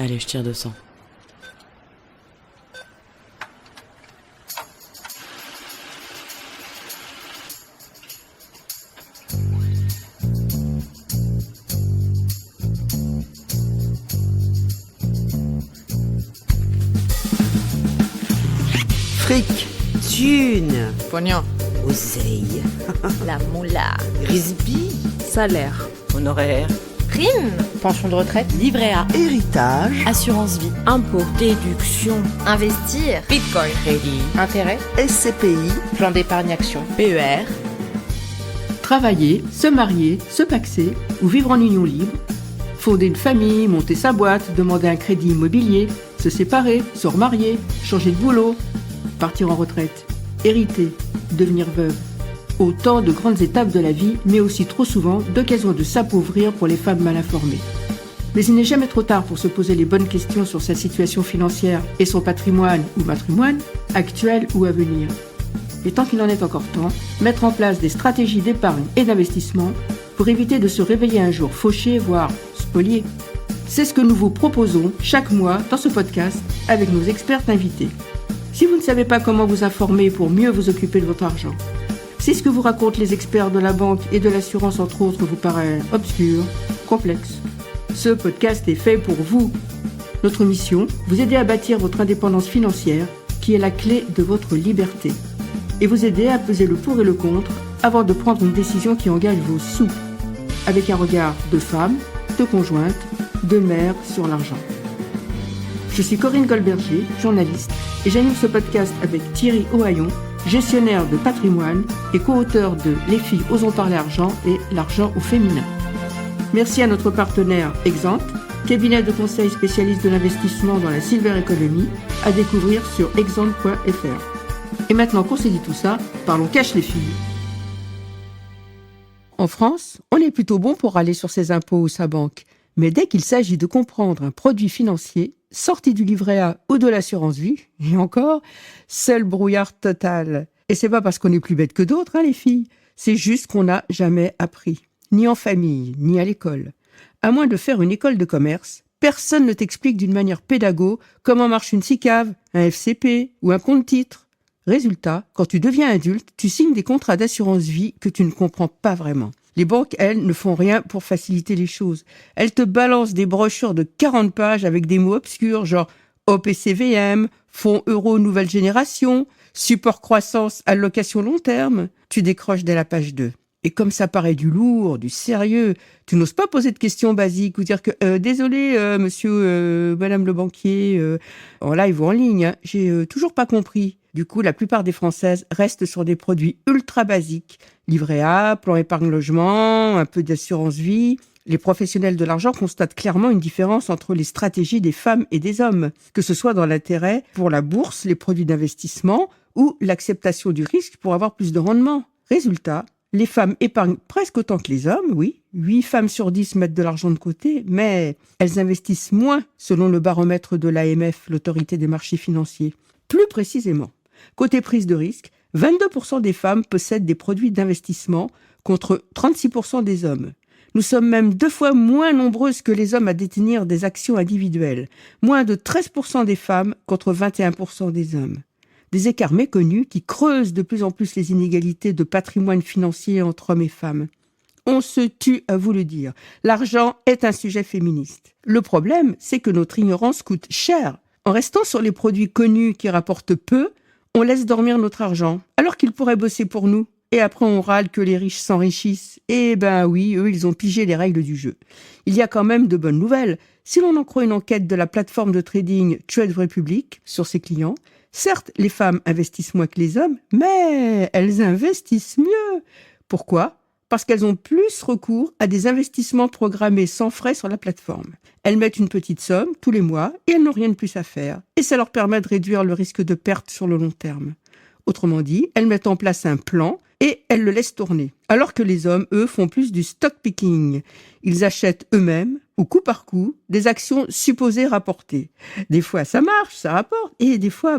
Allez, je tire 200. Fric, thune, Pognon, oseille, la moula, risby, Salaire, honoraire, prime, pension de retraite, livret A, héritage, assurance vie, impôt, déduction, investir, bitcoin, crédit, intérêt, SCPI, plan d'épargne action, PER, Travailler, se marier, se paxer ou vivre en union libre, fonder une famille, monter sa boîte, demander un crédit immobilier, se séparer, se remarier, changer de boulot, partir en retraite, hériter, devenir veuve. Autant de grandes étapes de la vie, mais aussi trop souvent d'occasions de s'appauvrir pour les femmes mal informées. Mais il n'est jamais trop tard pour se poser les bonnes questions sur sa situation financière et son patrimoine ou matrimoine, actuel ou à venir. Et tant qu'il en est encore temps, mettre en place des stratégies d'épargne et d'investissement pour éviter de se réveiller un jour fauché, voire spolié. C'est ce que nous vous proposons chaque mois dans ce podcast avec nos experts invités. Si vous ne savez pas comment vous informer pour mieux vous occuper de votre argent, si ce que vous racontent les experts de la banque et de l'assurance entre autres vous paraît obscur, complexe, ce podcast est fait pour vous. Notre mission, vous aider à bâtir votre indépendance financière qui est la clé de votre liberté et vous aider à peser le pour et le contre avant de prendre une décision qui engage vos sous avec un regard de femme, de conjointe, de mère sur l'argent. Je suis Corinne Goldberger, journaliste, et j'anime ce podcast avec Thierry Ohaillon, gestionnaire de patrimoine et co-auteur de Les filles osons parler argent et L'argent au féminin. Merci à notre partenaire Exempt, cabinet de conseil spécialiste de l'investissement dans la silver economy, à découvrir sur exempt.fr. Et maintenant qu'on s'est dit tout ça, parlons cash les filles. En France, on est plutôt bon pour aller sur ses impôts ou sa banque. Mais dès qu'il s'agit de comprendre un produit financier, sorti du livret A ou de l'assurance vie, et encore, seul brouillard total. Et c'est pas parce qu'on est plus bête que d'autres, les filles. C'est juste qu'on n'a jamais appris. Ni en famille, ni à l'école. À moins de faire une école de commerce, personne ne t'explique d'une manière pédago comment marche une SICAV, un FCP ou un compte-titre. Résultat, quand tu deviens adulte, tu signes des contrats d'assurance vie que tu ne comprends pas vraiment. Les banques, elles, ne font rien pour faciliter les choses. Elles te balancent des brochures de 40 pages avec des mots obscurs, genre OPCVM, Fonds Euro Nouvelle Génération, Support Croissance Allocation Long Terme. Tu décroches dès la page 2. Et comme ça paraît du lourd, du sérieux, tu n'oses pas poser de questions basiques ou dire que désolé, monsieur, madame le banquier, en live ou en ligne, j'ai toujours pas compris. Du coup, la plupart des Françaises restent sur des produits ultra basiques. Livret A, plan épargne logement, un peu d'assurance vie. Les professionnels de l'argent constatent clairement une différence entre les stratégies des femmes et des hommes, que ce soit dans l'intérêt pour la bourse, les produits d'investissement ou l'acceptation du risque pour avoir plus de rendement. Résultat, les femmes épargnent presque autant que les hommes, oui. 8 femmes sur 10 mettent de l'argent de côté, mais elles investissent moins selon le baromètre de l'AMF, l'autorité des marchés financiers. Plus précisément, côté prise de risque, 22% des femmes possèdent des produits d'investissement contre 36% des hommes. Nous sommes même 2 fois moins nombreuses que les hommes à détenir des actions individuelles. Moins de 13% des femmes contre 21% des hommes. Des écarts méconnus qui creusent de plus en plus les inégalités de patrimoine financier entre hommes et femmes. On se tue à vous le dire. L'argent est un sujet féministe. Le problème, c'est que notre ignorance coûte cher. En restant sur les produits connus qui rapportent peu, on laisse dormir notre argent, alors qu'il pourrait bosser pour nous. Et après, on râle que les riches s'enrichissent. Eh ben oui, eux, ils ont pigé les règles du jeu. Il y a quand même de bonnes nouvelles. Si l'on en croit une enquête de la plateforme de trading Trade Republic sur ses clients, certes, les femmes investissent moins que les hommes, mais elles investissent mieux. Pourquoi ? Parce qu'elles ont plus recours à des investissements programmés sans frais sur la plateforme. Elles mettent une petite somme tous les mois et elles n'ont rien de plus à faire. Et ça leur permet de réduire le risque de perte sur le long terme. Autrement dit, elles mettent en place un plan et elles le laissent tourner. Alors que les hommes, eux, font plus du stock picking. Ils achètent eux-mêmes, au coup par coup, des actions supposées rapporter. Des fois, ça marche, ça rapporte, et des fois,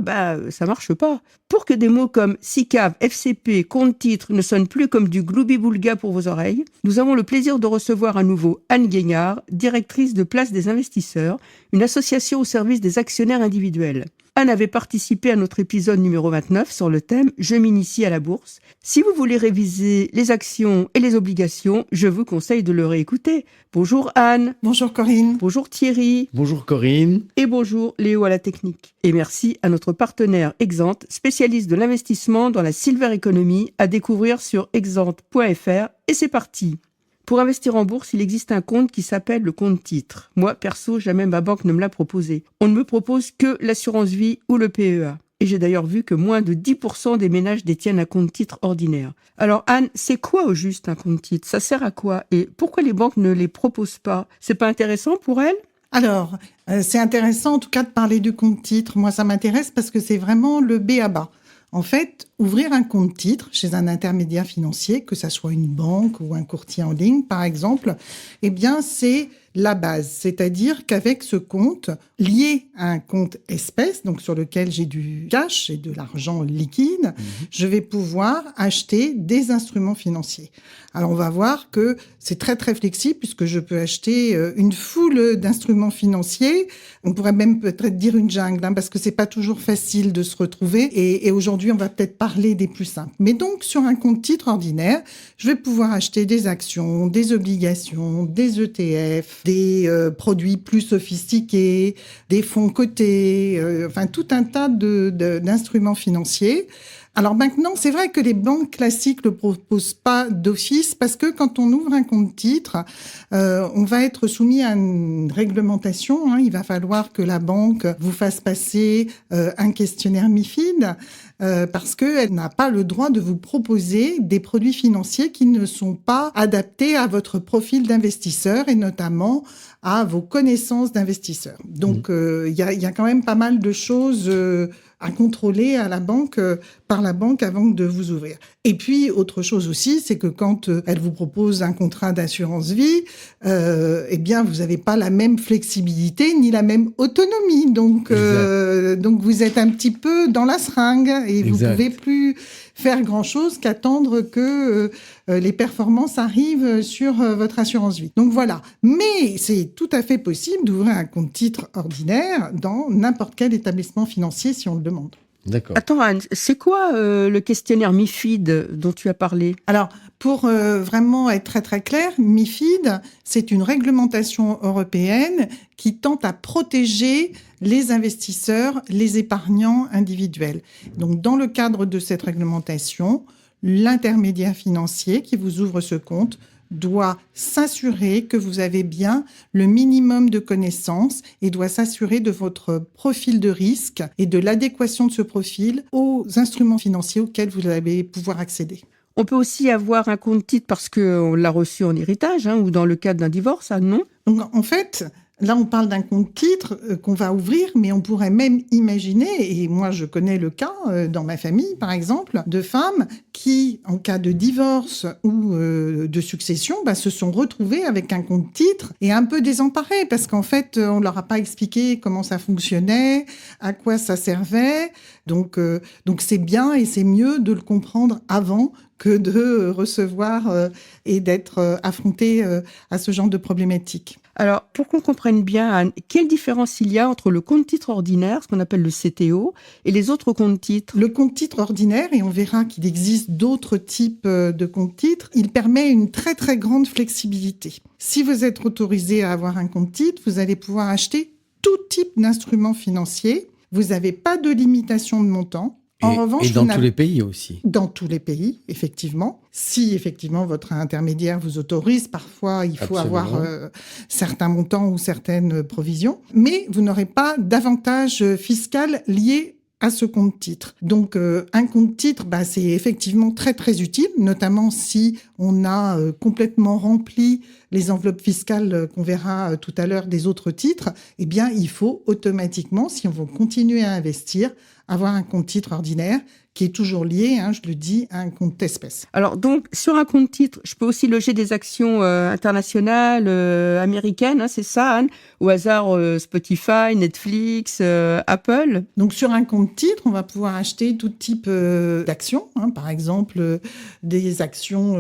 ça marche pas. Pour que des mots comme SICAV, FCP, compte-titres ne sonnent plus comme du gloubi-boulga pour vos oreilles, nous avons le plaisir de recevoir à nouveau Anne Guignard, directrice de Place des Investisseurs, une association au service des actionnaires individuels. Anne avait participé à notre épisode numéro 29 sur le thème « Je m'initie à la bourse ». Si vous voulez réviser les actions et les obligations, je vous conseille de le réécouter. Bonjour Anne. Bonjour Corinne. Bonjour Thierry. Bonjour Corinne. Et bonjour Léo à la technique. Et merci à notre partenaire Exante, spécialiste de l'investissement dans la silver economy, à découvrir sur exante.fr. Et c'est parti. Pour investir en bourse, il existe un compte qui s'appelle le compte titre. Moi, perso, jamais ma banque ne me l'a proposé. On ne me propose que l'assurance vie ou le PEA. Et j'ai d'ailleurs vu que moins de 10% des ménages détiennent un compte titre ordinaire. Alors Anne, c'est quoi au juste un compte titre? Ça sert à quoi? Et pourquoi les banques ne les proposent pas? C'est pas intéressant pour elles? Alors, c'est intéressant en tout cas de parler du compte titre. Moi, ça m'intéresse parce que c'est vraiment le b.a.-ba. En fait, ouvrir un compte titre chez un intermédiaire financier, que ça soit une banque ou un courtier en ligne, par exemple, eh bien, c'est la base. C'est-à-dire qu'avec ce compte, lié à un compte espèce, donc sur lequel j'ai du cash et de l'argent liquide, je vais pouvoir acheter des instruments financiers. Alors, on va voir que c'est très, très flexible puisque je peux acheter une foule d'instruments financiers. On pourrait même peut-être dire une jungle, parce que c'est pas toujours facile de se retrouver. Et aujourd'hui, on va peut-être parler des plus simples. Mais donc, sur un compte titre ordinaire, je vais pouvoir acheter des actions, des obligations, des ETF, des produits plus sophistiqués, des fonds cotés, enfin tout un tas d'instruments financiers. Alors maintenant, c'est vrai que les banques classiques ne le proposent pas d'office parce que quand on ouvre un compte titre, on va être soumis à une réglementation. Il va falloir que la banque vous fasse passer un questionnaire MiFID parce qu'elle n'a pas le droit de vous proposer des produits financiers qui ne sont pas adaptés à votre profil d'investisseur et notamment à vos connaissances d'investisseur. Donc, il y a quand même pas mal de choses à contrôler à la banque, par la banque avant de vous ouvrir. Et puis, autre chose aussi, c'est que quand elle vous propose un contrat d'assurance vie, eh bien, vous n'avez pas la même flexibilité ni la même autonomie. Donc vous êtes un petit peu dans la seringue et vous pouvez plus faire grand-chose qu'attendre que les performances arrivent sur votre assurance vie. Donc voilà. Mais c'est tout à fait possible d'ouvrir un compte titre ordinaire dans n'importe quel établissement financier si on le demande. D'accord. Attends Anne, c'est quoi le questionnaire MiFID dont tu as parlé? Alors, pour vraiment être très très clair, MiFID, c'est une réglementation européenne qui tente à protéger les investisseurs, les épargnants individuels. Donc, dans le cadre de cette réglementation, l'intermédiaire financier qui vous ouvre ce compte doit s'assurer que vous avez bien le minimum de connaissances et doit s'assurer de votre profil de risque et de l'adéquation de ce profil aux instruments financiers auxquels vous allez pouvoir accéder. On peut aussi avoir un compte titre parce qu'on l'a reçu en héritage ou dans le cadre d'un divorce, non? Donc, en fait, là, on parle d'un compte titre qu'on va ouvrir, mais on pourrait même imaginer, et moi je connais le cas dans ma famille, par exemple, de femmes qui, en cas de divorce ou de succession, se sont retrouvées avec un compte titre et un peu désemparées parce qu'en fait, on leur a pas expliqué comment ça fonctionnait, à quoi ça servait. Donc c'est bien et c'est mieux de le comprendre avant que de recevoir et d'être affronté à ce genre de problématique. Alors, pour qu'on comprenne bien, Anne, quelle différence il y a entre le compte titre ordinaire, ce qu'on appelle le CTO, et les autres comptes titres? Le compte titre ordinaire, et on verra qu'il existe d'autres types de comptes titres, il permet une très très grande flexibilité. Si vous êtes autorisé à avoir un compte titre, vous allez pouvoir acheter tout type d'instruments financiers. Vous n'avez pas de limitation de montant. En revanche, et dans tous les pays aussi. Dans tous les pays, effectivement. Si, effectivement, votre intermédiaire vous autorise, parfois, il faut avoir certains montants ou certaines provisions. Mais vous n'aurez pas d'avantage fiscal lié à ce compte titre. Donc, un compte titre, c'est effectivement très, très utile, notamment si on a complètement rempli les enveloppes fiscales qu'on verra tout à l'heure des autres titres. Eh bien, il faut automatiquement, si on veut continuer à investir, avoir un compte titre ordinaire qui est toujours lié, je le dis, à un compte espèce. Alors donc, sur un compte titre, je peux aussi loger des actions internationales, américaines, c'est ça, Anne? Au hasard, Spotify, Netflix, Apple. Donc sur un compte titre, on va pouvoir acheter tout type d'actions, par exemple des actions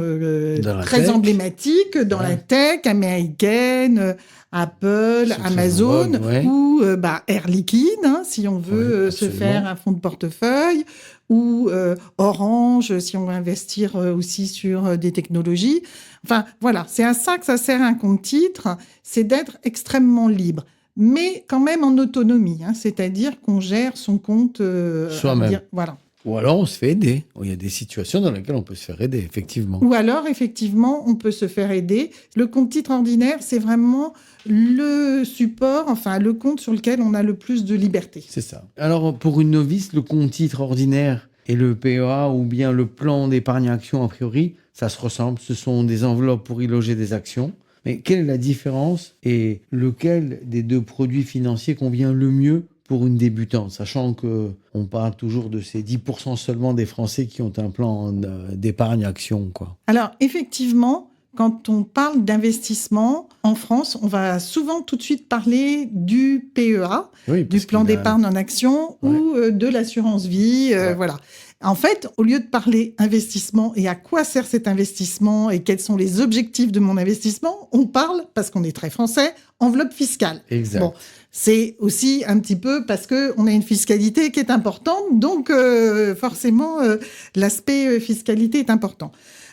très tech. emblématiques dans la tech américaine, Apple, C'est très Amazon, en vogue, ouais. ou Air Liquide, si on veut se absolument. faire un fonds de portefeuille, ou Orange, si on veut investir aussi sur des technologies. Enfin, voilà, c'est à ça que ça sert un compte titre, c'est d'être extrêmement libre, mais quand même en autonomie, c'est-à-dire qu'on gère son compte Soi-même. Voilà. Ou alors on se fait aider. Il y a des situations dans lesquelles on peut se faire aider, effectivement. Ou alors, effectivement, on peut se faire aider. Le compte titre ordinaire, c'est vraiment le support, le compte sur lequel on a le plus de liberté. C'est ça. Alors, pour une novice, le compte titre ordinaire et le PEA ou bien le plan d'épargne action, a priori, ça se ressemble. Ce sont des enveloppes pour y loger des actions. Mais quelle est la différence et lequel des deux produits financiers convient le mieux pour une débutante, sachant qu'on parle toujours de ces 10% seulement des Français qui ont un plan d'épargne action, quoi. Alors, effectivement, quand on parle d'investissement, en France, on va souvent tout de suite parler du PEA, Oui, du plan d'épargne en action ou de l'assurance vie, voilà. En fait, au lieu de parler investissement et à quoi sert cet investissement et quels sont les objectifs de mon investissement, on parle, parce qu'on est très français, enveloppe fiscale. Exact. Bon, c'est aussi un petit peu parce qu'on a une fiscalité qui est importante, donc forcément, l'aspect fiscalité est important.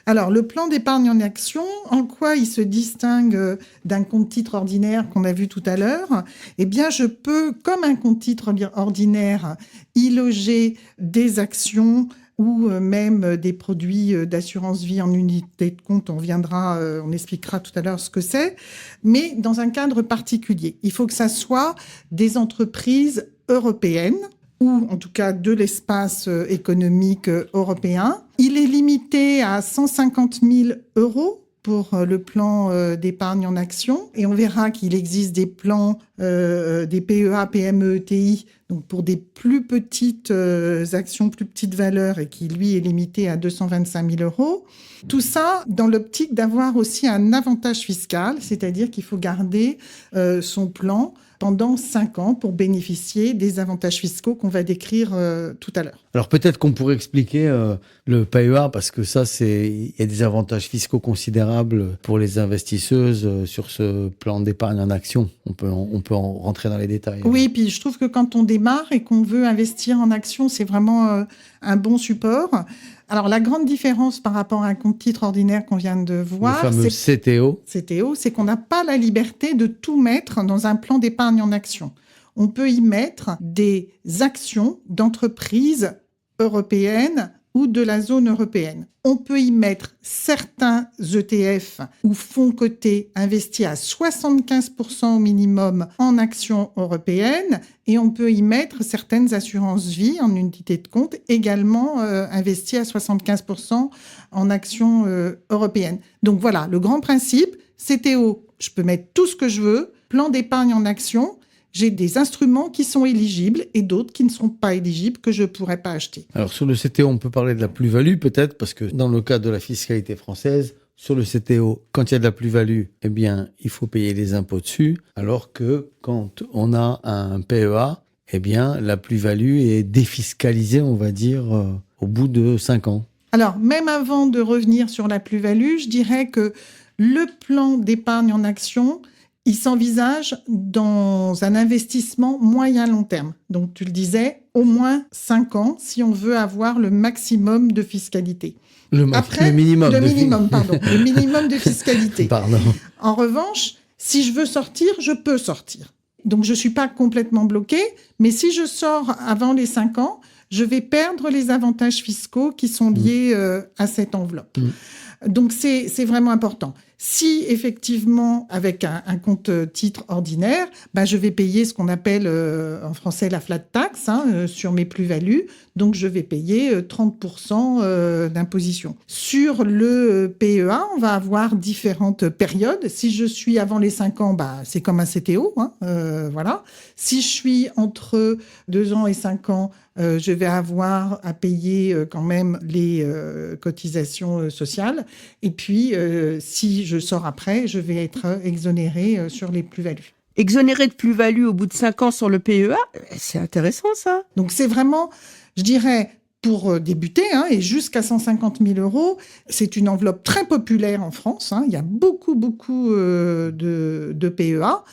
Alors, le plan d'épargne en action, en quoi il se distingue d'un compte titre ordinaire qu'on a vu tout à l'heure? Eh bien, je peux, comme un compte titre ordinaire, y loger des actions ou même des produits d'assurance vie en unité de compte. On expliquera tout à l'heure ce que c'est, mais dans un cadre particulier. Il faut que ça soit des entreprises européennes, ou en tout cas de l'espace économique européen. Il est limité à 150 000 € pour le plan d'épargne en action. Et on verra qu'il existe des plans, des PEA, PME, ETI, donc pour des plus petites actions, plus petites valeurs, et qui, lui, est limité à 225 000 €. Tout ça dans l'optique d'avoir aussi un avantage fiscal, c'est-à-dire qu'il faut garder son plan pendant 5 ans pour bénéficier des avantages fiscaux qu'on va décrire tout à l'heure. Alors peut-être qu'on pourrait expliquer le PEA, parce que ça, il y a des avantages fiscaux considérables pour les investisseuses sur ce plan d'épargne en action. On peut en rentrer dans les détails. Oui, puis je trouve que quand on démarre et qu'on veut investir en action, c'est vraiment un bon support. Alors, la grande différence par rapport à un compte titre ordinaire qu'on vient de voir, le fameux CTO, c'est qu'on n'a pas la liberté de tout mettre dans un plan d'épargne en action. On peut y mettre des actions d'entreprises européennes ou de la zone européenne. On peut y mettre certains ETF ou fonds cotés investis à 75% au minimum en actions européennes, et on peut y mettre certaines assurances vie en unité de compte également investies à 75% en actions européennes. Donc voilà, le grand principe, CTO, je peux mettre tout ce que je veux, plan d'épargne en action, j'ai des instruments qui sont éligibles et d'autres qui ne sont pas éligibles, que je ne pourrais pas acheter. Alors sur le CTO, on peut parler de la plus-value peut-être, parce que dans le cas de la fiscalité française, sur le CTO, quand il y a de la plus-value, eh bien, il faut payer les impôts dessus, alors que quand on a un PEA, eh bien, la plus-value est défiscalisée, on va dire, au bout de 5 ans. Alors, même avant de revenir sur la plus-value, je dirais que le plan d'épargne en action, il s'envisage dans un investissement moyen-long terme. Donc, tu le disais, au moins 5 ans si on veut avoir le maximum de fiscalité. Le minimum de fiscalité. Pardon. En revanche, si je veux sortir, je peux sortir. Donc, je ne suis pas complètement bloquée, mais si je sors avant les 5 ans, je vais perdre les avantages fiscaux qui sont liés à cette enveloppe. Donc, c'est vraiment important. Si effectivement, avec un compte titre ordinaire, je vais payer ce qu'on appelle en français la flat tax sur mes plus-values. Donc, je vais payer 30% d'imposition. Sur le PEA, on va avoir différentes périodes. Si je suis avant les 5 ans, c'est comme un CTO. Voilà. Si je suis entre 2 ans et 5 ans, je vais avoir à payer quand même les cotisations sociales. Et puis, si je sors après, je vais être exonéré sur les plus-values. Exonéré de plus-value au bout de 5 ans sur le PEA, c'est intéressant ça. Donc c'est vraiment, je dirais, pour débuter, et jusqu'à 150 000 euros, c'est une enveloppe très populaire en France. Il y a beaucoup de PEA.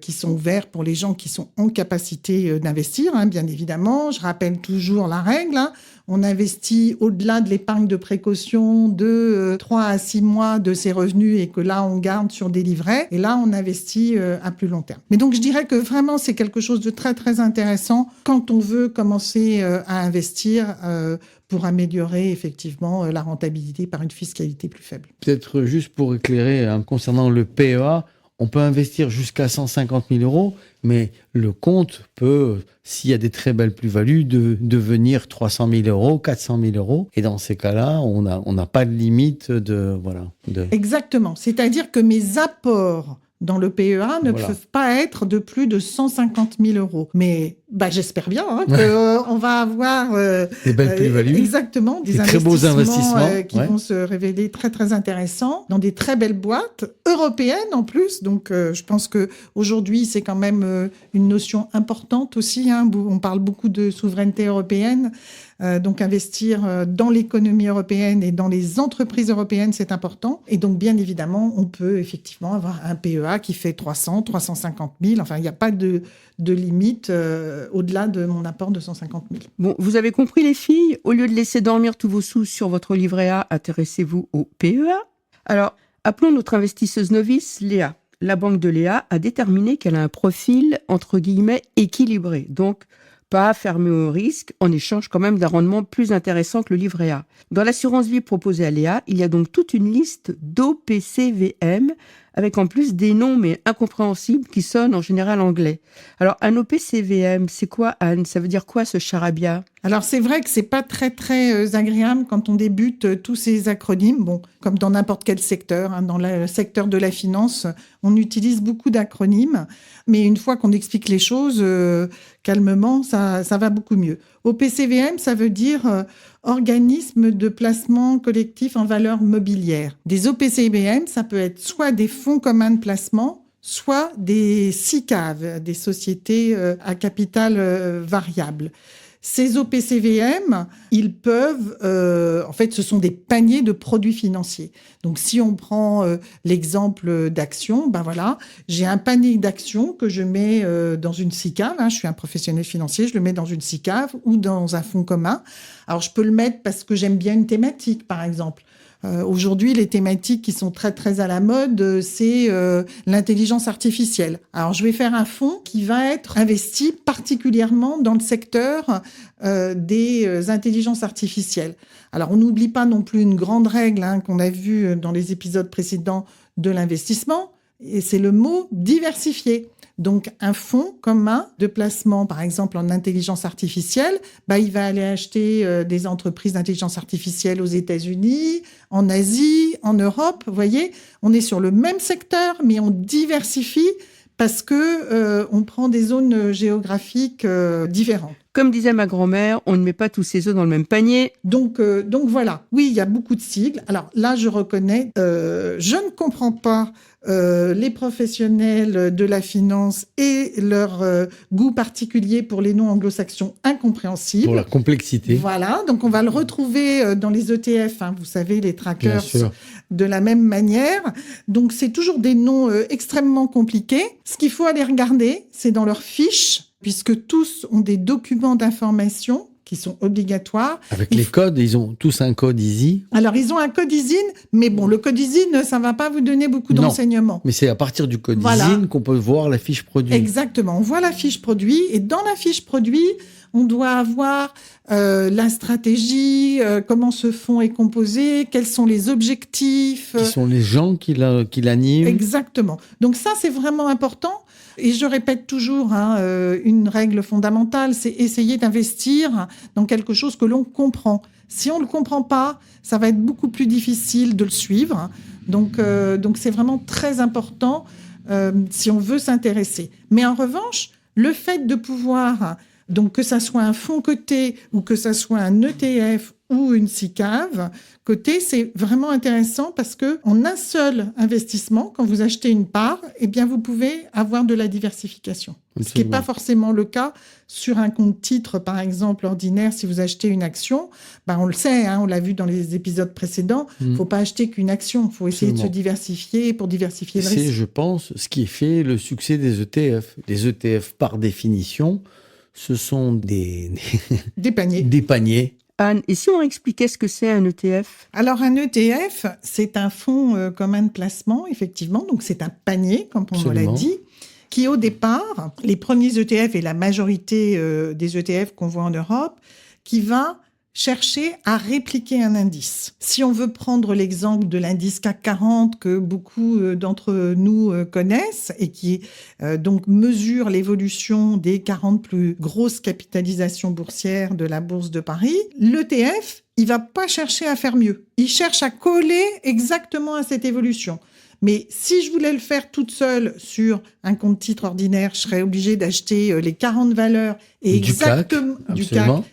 Qui sont ouverts pour les gens qui sont en capacité d'investir, bien évidemment. Je rappelle toujours la règle. On investit au-delà de l'épargne de précaution de 3 à 6 mois de ses revenus et que là, on garde sur des livrets. Et là, on investit à plus long terme. Mais donc, je dirais que vraiment, c'est quelque chose de très, très intéressant quand on veut commencer à investir pour améliorer effectivement la rentabilité par une fiscalité plus faible. Peut-être juste pour éclairer concernant le PEA, on peut investir jusqu'à 150 000 euros, mais le compte peut, s'il y a des très belles plus-values, devenir 300 000 euros, 400 000 euros. Et dans ces cas-là, on n'a pas de limite Exactement. C'est-à-dire que mes apports dans le PEA ne peuvent pas être de plus de 150 000 euros. Mais j'espère bien qu'on va avoir des belles plus-values. Exactement, des très beaux investissements qui vont se révéler très très intéressants dans des très belles boîtes européennes en plus. Donc je pense que aujourd'hui c'est quand même une notion importante aussi. On parle beaucoup de souveraineté européenne. Donc investir dans l'économie européenne et dans les entreprises européennes, c'est important. Et donc, bien évidemment, on peut effectivement avoir un PEA qui fait 300, 350 000. Enfin, il n'y a pas de limite au-delà de mon apport de 150 000. Bon, vous avez compris les filles, au lieu de laisser dormir tous vos sous sur votre livret A, intéressez-vous au PEA. Alors, appelons notre investisseuse novice, Léa. La banque de Léa a déterminé qu'elle a un profil, entre guillemets, équilibré. Donc, pas fermé au risque, en échange quand même d'un rendement plus intéressant que le livret A. Dans l'assurance vie proposée à Léa, il y a donc toute une liste d'OPCVM, avec en plus des noms mais incompréhensibles qui sonnent en général anglais. Alors, un OPCVM, c'est quoi, Anne? Ça veut dire quoi, ce charabia? Alors, c'est vrai que c'est pas très, très agréable quand on débute tous ces acronymes. Bon, comme dans n'importe quel secteur, dans le secteur de la finance, on utilise beaucoup d'acronymes. Mais une fois qu'on explique les choses calmement, ça va beaucoup mieux. OPCVM, ça veut dire organisme de placement collectif en valeur mobilière. Des OPCVM, ça peut être soit des fonds communs de placement, soit des SICAV, des sociétés à capital variable. Ces OPCVM, ils peuvent, en fait, ce sont des paniers de produits financiers. Donc, si on prend l'exemple d'actions, j'ai un panier d'actions que je mets dans une SICAV. Je suis un professionnel financier, je le mets dans une SICAV ou dans un fonds commun. Alors, je peux le mettre parce que j'aime bien une thématique, par exemple. Aujourd'hui, les thématiques qui sont très, très à la mode, c'est l'intelligence artificielle. Alors, je vais faire un fonds qui va être investi particulièrement dans le secteur des intelligences artificielles. Alors, on n'oublie pas non plus une grande règle qu'on a vue dans les épisodes précédents de l'investissement, et c'est le mot diversifié. Donc, un fonds commun de placement, par exemple, en intelligence artificielle, il va aller acheter des entreprises d'intelligence artificielle aux États-Unis, en Asie, en Europe. Vous voyez, on est sur le même secteur, mais on diversifie parce que on prend des zones géographiques différentes. Comme disait ma grand-mère, on ne met pas tous ses œufs dans le même panier. Donc voilà. Oui, il y a beaucoup de sigles. Alors là, je reconnais, je ne comprends pas les professionnels de la finance et leur goût particulier pour les noms anglo-saxons incompréhensibles. Pour la complexité. Voilà, donc on va le retrouver dans les ETF, vous savez, les trackers, de la même manière. Donc c'est toujours des noms extrêmement compliqués. Ce qu'il faut aller regarder, c'est dans leurs fiches, puisque tous ont des documents d'information qui sont obligatoires. Avec les codes, ils ont tous un code ISIN. Alors, ils ont un code ISIN, mais bon, le code ISIN, ça ne va pas vous donner beaucoup d'enseignements. Mais c'est à partir du code ISIN qu'on peut voir la fiche produit. Exactement, on voit la fiche produit, et dans la fiche produit, on doit avoir la stratégie, comment ce fonds est composé, quels sont les objectifs. Qui sont les gens qui l'animent. Exactement. Donc ça, c'est vraiment important. Et je répète toujours, une règle fondamentale, c'est essayer d'investir dans quelque chose que l'on comprend. Si on ne le comprend pas, ça va être beaucoup plus difficile de le suivre. Donc c'est vraiment très important si on veut s'intéresser. Mais en revanche, le fait de pouvoir, donc que ça soit un fonds coté ou que ça soit un ETF ou une SICAV coté, c'est vraiment intéressant parce que en un seul investissement, quand vous achetez une part, eh bien vous pouvez avoir de la diversification. Absolument. Ce qui n'est pas forcément le cas sur un compte titre, par exemple, ordinaire. Si vous achetez une action, on le sait, on l'a vu dans les épisodes précédents, il ne faut pas acheter qu'une action, il faut essayer de se diversifier pour diversifier le risque. C'est, je pense, ce qui fait le succès des ETF. Les ETF, par définition, ce sont des paniers. Des paniers. Anne, et si on expliquait ce que c'est un ETF ? Alors, un ETF, c'est un fonds commun de placement, effectivement. Donc, c'est un panier, comme on l'a dit, qui, au départ, les premiers ETF et la majorité des ETF qu'on voit en Europe, qui va chercher à répliquer un indice. Si on veut prendre l'exemple de l'indice CAC 40 que beaucoup d'entre nous connaissent et qui donc mesure l'évolution des 40 plus grosses capitalisations boursières de la Bourse de Paris, l'ETF, il va pas chercher à faire mieux. Il cherche à coller exactement à cette évolution. Mais si je voulais le faire toute seule sur un compte titre ordinaire, je serais obligée d'acheter les 40 valeurs et du CAC,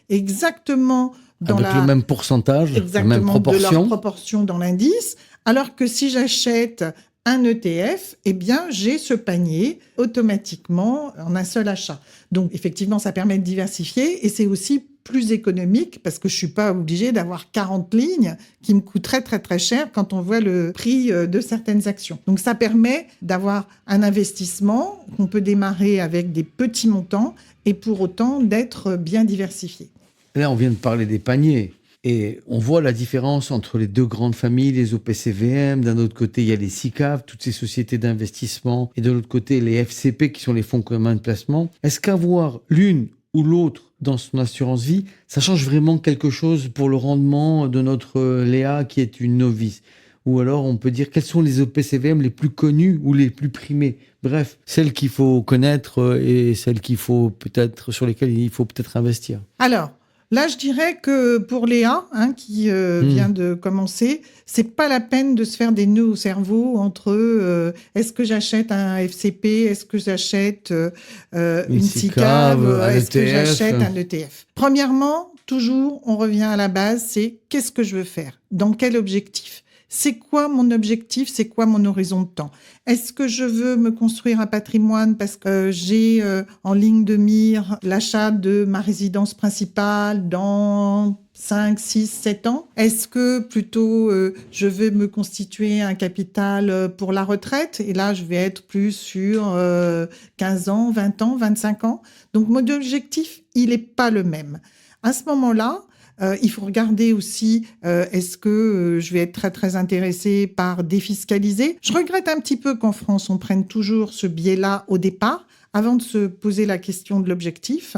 exactement dans avec le même pourcentage, la même proportion. De leur proportion dans l'indice. Alors que si j'achète un ETF, eh bien, j'ai ce panier automatiquement en un seul achat. Donc, effectivement, ça permet de diversifier et c'est aussi plus économique parce que je suis pas obligée d'avoir 40 lignes qui me coûteraient très, très cher quand on voit le prix de certaines actions. Donc, ça permet d'avoir un investissement qu'on peut démarrer avec des petits montants et pour autant d'être bien diversifié. Là, on vient de parler des paniers. Et on voit la différence entre les deux grandes familles, les OPCVM. D'un autre côté, il y a les SICAV, toutes ces sociétés d'investissement. Et de l'autre côté, les FCP, qui sont les fonds communs de placement. Est-ce qu'avoir l'une ou l'autre dans son assurance vie, ça change vraiment quelque chose pour le rendement de notre Léa qui est une novice ? Ou alors, on peut dire quels sont les OPCVM les plus connus ou les plus primés. Bref, celles qu'il faut connaître et celles sur lesquelles il faut peut-être investir. Alors, là, je dirais que pour Léa, qui vient de commencer, c'est pas la peine de se faire des nœuds au cerveau entre est-ce que j'achète un FCP, est-ce que j'achète une SICAV, est-ce que j'achète un ETF. Premièrement, toujours, on revient à la base, c'est qu'est-ce que je veux faire ? Dans quel objectif ? C'est quoi mon objectif ? C'est quoi mon horizon de temps ? Est-ce que je veux me construire un patrimoine parce que j'ai en ligne de mire l'achat de ma résidence principale dans 5, 6, 7 ans ? Est-ce que plutôt je veux me constituer un capital pour la retraite ? Et là, je vais être plus sur 15 ans, 20 ans, 25 ans. Donc, mon objectif, il n'est pas le même. À ce moment-là, il faut regarder aussi, est-ce que je vais être très, très intéressée par défiscaliser ? Je regrette un petit peu qu'en France, on prenne toujours ce biais-là au départ, avant de se poser la question de l'objectif.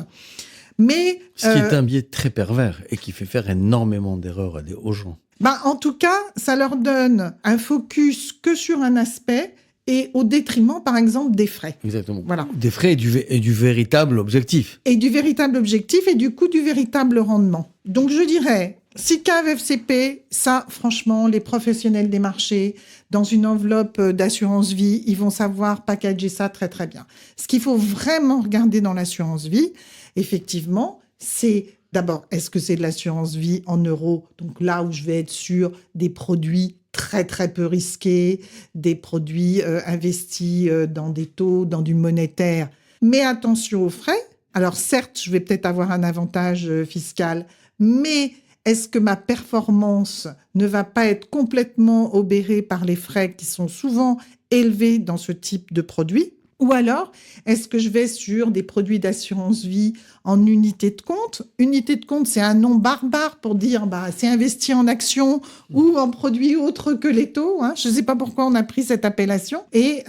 Mais, ce qui est un biais très pervers et qui fait faire énormément d'erreurs aux gens. En tout cas, ça leur donne un focus que sur un aspect et au détriment, par exemple, des frais. Exactement. Voilà. Des frais et du véritable objectif. Et du véritable objectif et du coup du véritable rendement. Donc je dirais, SICAV, FCP, ça, franchement, les professionnels des marchés, dans une enveloppe d'assurance vie, ils vont savoir packager ça très très bien. Ce qu'il faut vraiment regarder dans l'assurance vie, effectivement, c'est d'abord, est-ce que c'est de l'assurance vie en euros ? Donc là où je vais être sur des produits très, très peu risqués, des produits investis dans des taux, dans du monétaire. Mais attention aux frais. Alors certes, je vais peut-être avoir un avantage fiscal, mais est-ce que ma performance ne va pas être complètement obérée par les frais qui sont souvent élevés dans ce type de produit ? Ou alors, est-ce que je vais sur des produits d'assurance vie en unité de compte ? Unité de compte, c'est un nom barbare pour dire c'est investi en actions ou en produits autres que les taux. Je ne sais pas pourquoi on a pris cette appellation. Et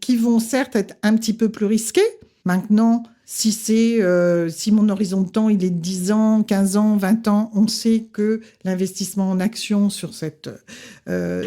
qui vont certes être un petit peu plus risqués, Maintenant, si mon horizon de temps il est de 10 ans, 15 ans, 20 ans, on sait que l'investissement en actions sur cette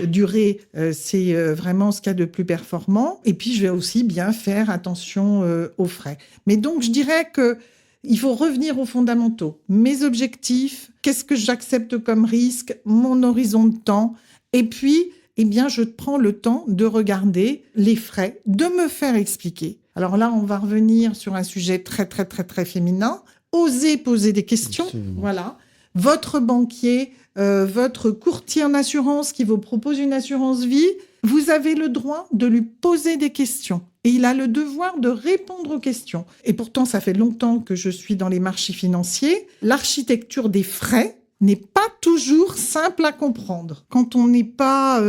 durée, c'est vraiment ce qu'il y a de plus performant. Et puis, je vais aussi bien faire attention aux frais. Mais donc, je dirais que il faut revenir aux fondamentaux. Mes objectifs, qu'est-ce que j'accepte comme risque, mon horizon de temps, et puis, eh bien, je prends le temps de regarder les frais, de me faire expliquer. Alors là, on va revenir sur un sujet très, très, très, très féminin. Osez poser des questions. Absolument. Voilà. Votre banquier, votre courtier en assurance qui vous propose une assurance vie, vous avez le droit de lui poser des questions. Et il a le devoir de répondre aux questions. Et pourtant, ça fait longtemps que je suis dans les marchés financiers. L'architecture des frais n'est pas toujours simple à comprendre. Quand on n'est pas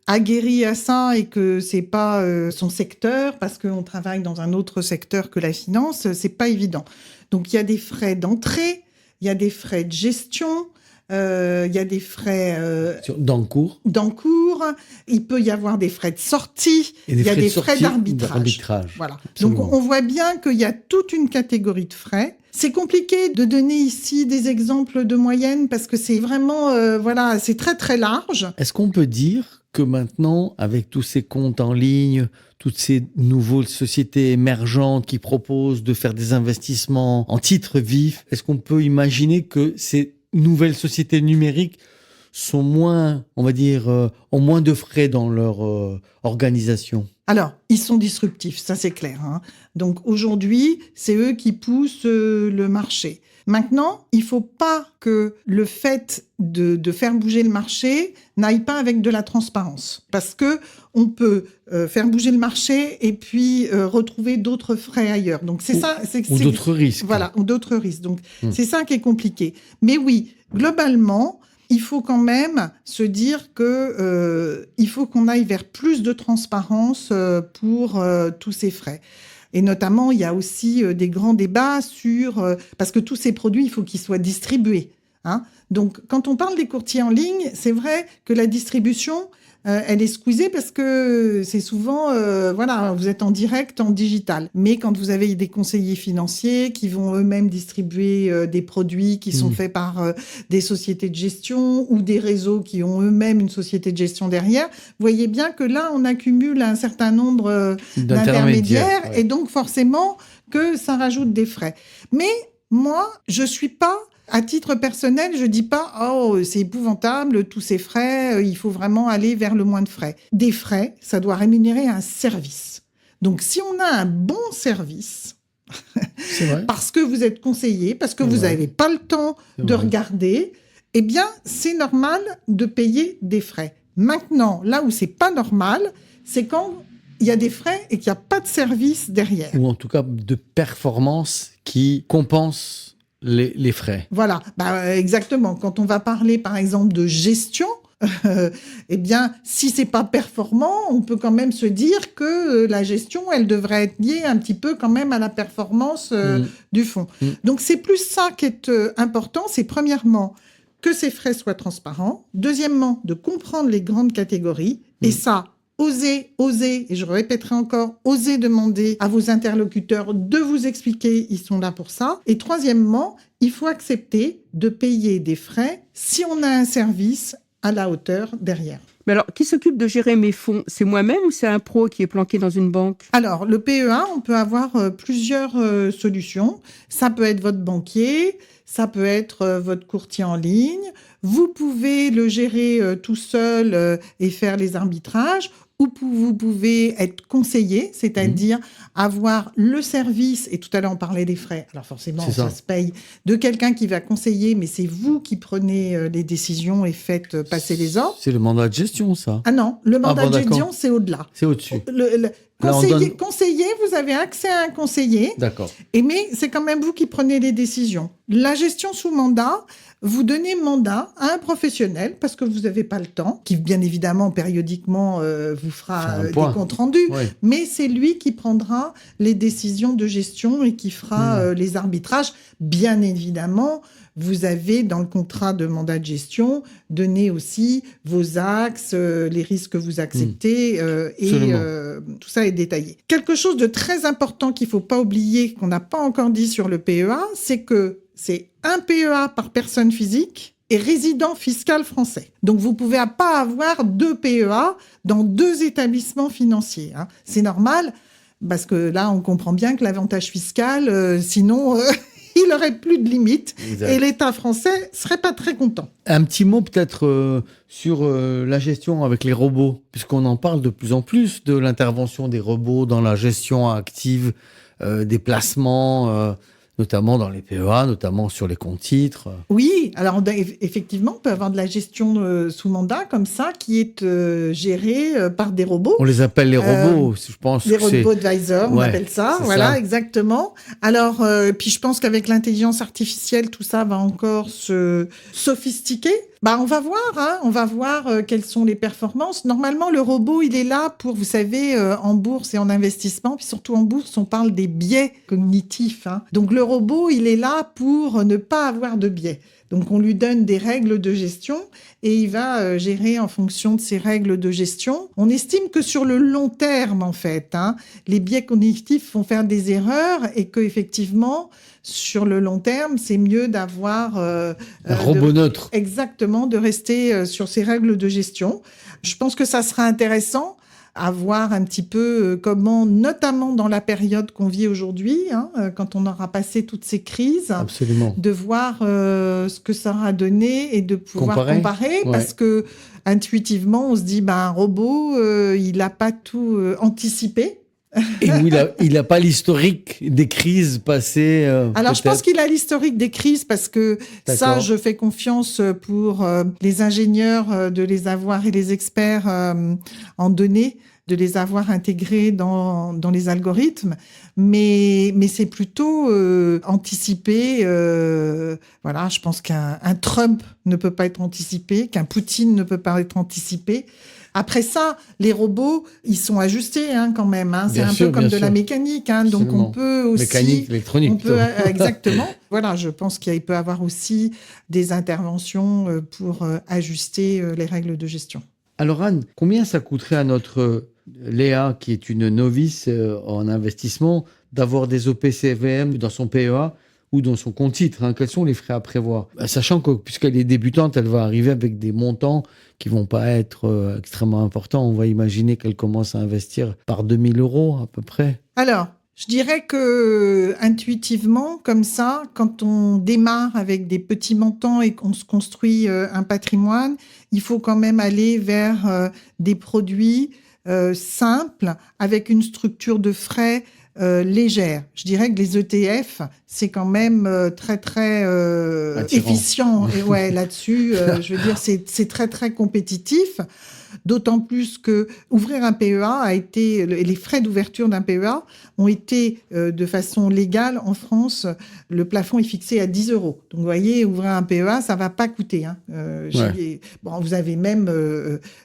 aguerri à ça et que c'est pas son secteur, parce qu'on travaille dans un autre secteur que la finance, c'est pas évident. Donc il y a des frais d'entrée, il y a des frais de gestion, il y a des frais d'encours, il peut y avoir des frais de sortie, il y a des frais d'arbitrage. Voilà. Absolument. Donc on voit bien qu'il y a toute une catégorie de frais. C'est compliqué de donner ici des exemples de moyenne parce que c'est vraiment, c'est très très large. Est-ce qu'on peut dire que maintenant, avec tous ces comptes en ligne, toutes ces nouvelles sociétés émergentes qui proposent de faire des investissements en titres vifs, est-ce qu'on peut imaginer que ces nouvelles sociétés numériques sont moins, on va dire, ont moins de frais dans leur organisation? Alors, ils sont disruptifs, ça c'est clair. Hein. Donc aujourd'hui, c'est eux qui poussent le marché. Maintenant, il ne faut pas que le fait de faire bouger le marché n'aille pas avec de la transparence. Parce qu'on peut faire bouger le marché et puis retrouver d'autres frais ailleurs. Donc c'est ça. Ou d'autres risques. Voilà, ou d'autres risques. Donc c'est ça qui est compliqué. Mais oui, globalement, il faut quand même se dire que il faut qu'on aille vers plus de transparence pour tous ces frais. Et notamment, il y a aussi des grands débats sur... parce que tous ces produits, il faut qu'ils soient distribués. Hein. Donc, quand on parle des courtiers en ligne, c'est vrai que la distribution, elle est squeezée parce que c'est souvent... vous êtes en direct, en digital. Mais quand vous avez des conseillers financiers qui vont eux-mêmes distribuer des produits qui sont faits par des sociétés de gestion ou des réseaux qui ont eux-mêmes une société de gestion derrière, vous voyez bien que là, on accumule un certain nombre d'intermédiaires et donc forcément que ça rajoute des frais. Mais moi, je suis pas... À titre personnel, je dis pas « Oh, c'est épouvantable, tous ces frais, il faut vraiment aller vers le moins de frais ». Des frais, ça doit rémunérer un service. Donc, si on a un bon service, c'est vrai. parce que vous êtes conseillé, parce que vous n'avez pas le temps de regarder, eh bien, c'est normal de payer des frais. Maintenant, là où c'est pas normal, c'est quand il y a des frais et qu'il n'y a pas de service derrière. Ou en tout cas, de performance qui compense les frais. Voilà, exactement. Quand on va parler, par exemple, de gestion, eh bien, si c'est pas performant, on peut quand même se dire que la gestion, elle devrait être liée un petit peu quand même à la performance du fonds. Donc, c'est plus ça qui est important. C'est premièrement que ces frais soient transparents. Deuxièmement, de comprendre les grandes catégories. Et ça, osez, et je répéterai encore, osez demander à vos interlocuteurs de vous expliquer, ils sont là pour ça. Et troisièmement, il faut accepter de payer des frais si on a un service à la hauteur derrière. Mais alors, qui s'occupe de gérer mes fonds? C'est moi-même ou c'est un pro qui est planqué dans une banque? Alors, le PEA, on peut avoir plusieurs solutions. Ça peut être votre banquier, ça peut être votre courtier en ligne. Vous pouvez le gérer tout seul et faire les arbitrages. Ou vous pouvez être conseillé, c'est-à-dire avoir le service, et tout à l'heure on parlait des frais, alors forcément ça se paye, de quelqu'un qui va conseiller, mais c'est vous qui prenez les décisions et faites passer les ordres. C'est le mandat de gestion, ça? Ah non, le mandat de gestion, c'est au-delà. C'est au-dessus. Conseiller, vous avez accès à un conseiller. D'accord. Mais c'est quand même vous qui prenez les décisions. La gestion sous mandat, vous donnez mandat à un professionnel parce que vous n'avez pas le temps, qui bien évidemment périodiquement vous fera des comptes rendus, mais c'est lui qui prendra les décisions de gestion et qui fera les arbitrages. Bien évidemment, vous avez dans le contrat de mandat de gestion donné aussi vos axes, les risques que vous acceptez et tout ça est détaillé. Quelque chose de très important qu'il ne faut pas oublier, qu'on n'a pas encore dit sur le PEA, c'est que c'est un PEA par personne physique et résident fiscal français. Donc, vous ne pouvez pas avoir 2 PEA dans 2 établissements financiers. C'est normal, parce que là, on comprend bien que l'avantage fiscal, sinon... il n'aurait plus de limites et l'État français ne serait pas très content. Un petit mot peut-être sur la gestion avec les robots, puisqu'on en parle de plus en plus de l'intervention des robots dans la gestion active des placements, notamment dans les PEA, notamment sur les comptes titres. Oui, alors effectivement, on peut avoir de la gestion sous mandat comme ça, qui est gérée par des robots. On les appelle les robots, je pense. Les robots advisors, on appelle ça. Voilà, exactement. Alors, puis je pense qu'avec l'intelligence artificielle, tout ça va encore se sophistiquer. On va voir quelles sont les performances. Normalement, le robot, il est là pour, vous savez, en bourse et en investissement, puis surtout en bourse, on parle des biais cognitifs. Donc, le robot, il est là pour ne pas avoir de biais. Donc, on lui donne des règles de gestion et il va gérer en fonction de ces règles de gestion. On estime que sur le long terme, en fait, les biais cognitifs font faire des erreurs et qu'effectivement, sur le long terme, c'est mieux d'avoir... un robot neutre. Exactement, de rester sur ces règles de gestion. Je pense que ça sera intéressant à voir un petit peu comment, notamment dans la période qu'on vit aujourd'hui, quand on aura passé toutes ces crises, absolument, de voir ce que ça aura donné et de pouvoir comparer parce que intuitivement, on se dit, un robot, il n'a pas tout anticipé. Et où il n'a pas l'historique des crises passées. Alors, je pense qu'il a l'historique des crises parce que ça, je fais confiance pour les ingénieurs de les avoir et les experts en données, de les avoir intégrés dans les algorithmes. Mais c'est plutôt anticipé. Voilà, je pense qu'un Trump ne peut pas être anticipé, qu'un Poutine ne peut pas être anticipé. Après ça, les robots, ils sont ajustés quand même. C'est un peu comme de la mécanique. Donc, on peut aussi... Mécanique, électronique. Exactement. Voilà, je pense qu'il peut y avoir aussi des interventions pour ajuster les règles de gestion. Alors Anne, combien ça coûterait à notre Léa, qui est une novice en investissement, d'avoir des OPCVM dans son PEA ou dans son compte titre, quels sont les frais à prévoir? Sachant que, puisqu'elle est débutante, elle va arriver avec des montants qui ne vont pas être extrêmement importants. On va imaginer qu'elle commence à investir par 2 000 € à peu près. Alors, je dirais que intuitivement, comme ça, quand on démarre avec des petits montants et qu'on se construit un patrimoine, il faut quand même aller vers des produits simples, avec une structure de frais légère. Je dirais que les ETF, c'est quand même très, très efficient. Et là-dessus, je veux dire, c'est très, très compétitif. D'autant plus que ouvrir un PEA les frais d'ouverture d'un PEA ont été de façon légale en France. Le plafond est fixé à 10 €. Donc, vous voyez, ouvrir un PEA, ça va pas coûter. Vous avez même